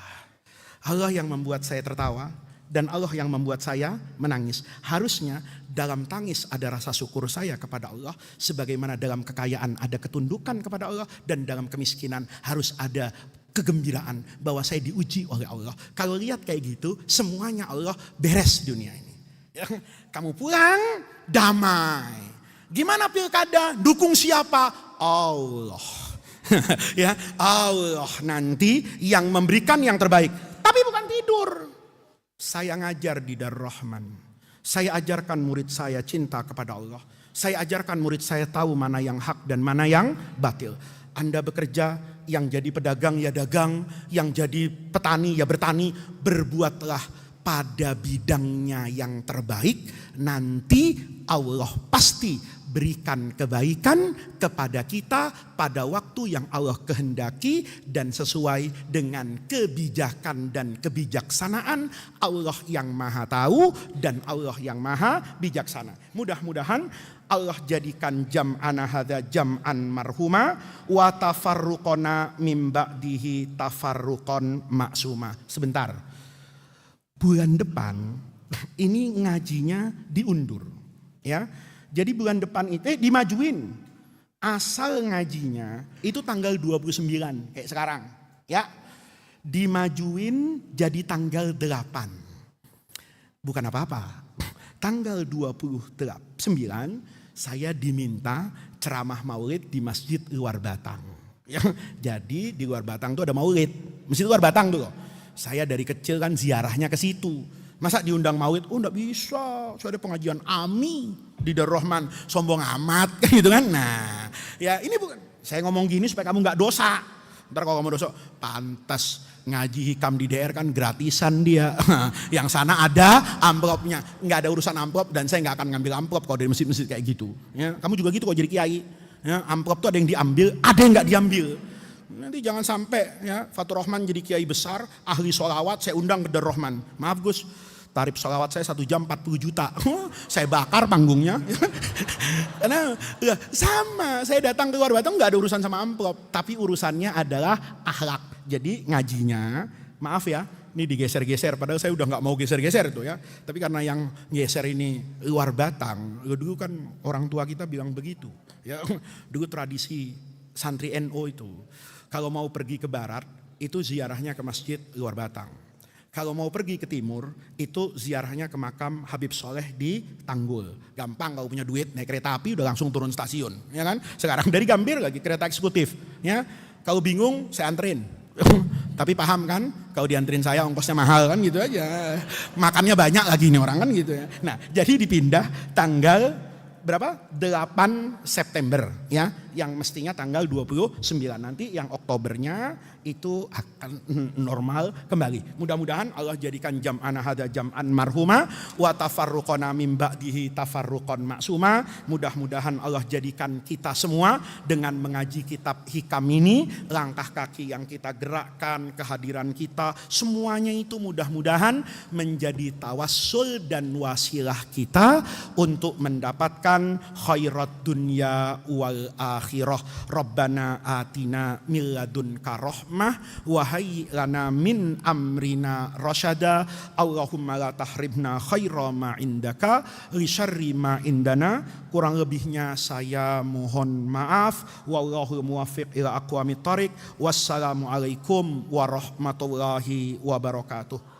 Allah yang membuat saya tertawa dan Allah yang membuat saya menangis. Harusnya Dalam tangis ada rasa syukur saya kepada Allah, sebagaimana dalam kekayaan ada ketundukan kepada Allah, dan dalam kemiskinan harus ada kegembiraan bahwa saya diuji oleh Allah. Kalau lihat kayak gitu, semuanya Allah beres dunia ini. Ya, kamu pulang damai. Gimana pilkada? Dukung siapa? Allah. Ya, Allah nanti yang memberikan yang terbaik. Tapi bukan tidur. Saya ngajar di Darul Rahman. Saya ajarkan murid saya cinta kepada Allah. Saya ajarkan murid saya tahu mana yang hak dan mana yang batil. Anda bekerja, yang jadi pedagang ya dagang, yang jadi petani ya bertani. Berbuatlah pada bidangnya yang terbaik. Nanti Allah pasti berikan kebaikan kepada kita pada waktu yang Allah kehendaki dan sesuai dengan kebijakan dan kebijaksanaan Allah yang maha tahu dan Allah yang maha bijaksana. Mudah-mudahan Allah jadikan jam'ana hadza jam'an marhuma wa tafarruqona mim ba'dihi tafarruqon maksuma. Sebentar. Bulan depan ini ngajinya diundur, ya. Jadi bulan depan itu dimajuin. Asal ngajinya itu tanggal 29 kayak sekarang, ya. Dimajuin jadi tanggal 8. Bukan apa-apa. Tanggal 29 saya diminta ceramah maulid di Masjid Luar Batang. Ya, jadi di Luar Batang tuh ada maulid. Masjid Luar Batang tuh. Saya dari kecil kan ziarahnya ke situ. Masa diundang maulid? Oh enggak bisa, saya ada pengajian AMI di Darul Rahman. Sombong amat kan gitu kan. Nah ya ini bukan, saya ngomong gini supaya kamu gak dosa. Ntar kalau kamu dosa, pantas ngaji hikam di DR kan gratisan dia. Yang sana ada amplopnya, gak ada urusan amplop dan saya gak akan ngambil amplop kalau dari masjid-masjid kayak gitu. Ya, kamu juga gitu kalau jadi kiai. Ya, amplop tuh ada yang diambil, ada yang gak diambil. Nanti jangan sampai ya Fatur Rahman jadi kiai besar, ahli sholawat, saya undang ke Darul Rahman. Maaf Gus, tarif sholawat saya 1 jam 40 juta. Saya bakar panggungnya. Karena ya, sama, saya datang ke Luar Batang gak ada urusan sama amplop. Tapi urusannya adalah akhlak. Jadi ngajinya, maaf ya, ini digeser-geser. Padahal saya udah gak mau geser-geser itu ya. Tapi karena yang geser ini Luar Batang. Dulu kan orang tua kita bilang begitu. Ya, dulu tradisi santri NU itu. Kalau mau pergi ke barat, itu ziarahnya ke Masjid Luar Batang. Kalau mau pergi ke timur, itu ziarahnya ke makam Habib Soleh di Tanggul. Gampang kalau punya duit, naik kereta api udah langsung turun stasiun. Ya kan? Sekarang dari Gambir lagi kereta eksekutif. Ya. Kalau bingung, saya anterin. Tapi paham kan, kalau dianterin saya ongkosnya mahal kan gitu aja. Makannya banyak lagi nih orang kan gitu ya. Nah jadi dipindah tanggal berapa? 8 September ya, yang mestinya tanggal 29 nanti, yang Oktobernya itu akan normal kembali. Mudah-mudahan Allah jadikan jam'ana hadza jam'an marhuma wa tafarruqona mim ba'dihi tafarruqon maksuma. Mudah-mudahan Allah jadikan kita semua dengan mengaji kitab hikam ini, langkah kaki yang kita gerakkan, kehadiran kita, semuanya itu mudah-mudahan menjadi tawassul dan wasilah kita untuk mendapatkan khairat dunya wal akhirah. Rabbana atina min ladunka rahmah wa hayyi lana min amrina rasyada. Allahumma la tahrimna khaira ma indaka li syarri ma indana. Kurang lebihnya saya mohon maaf. Wallahul muwaffiq ila aqwamit thoriq. Wassalamualaikum warahmatullahi wabarakatuh.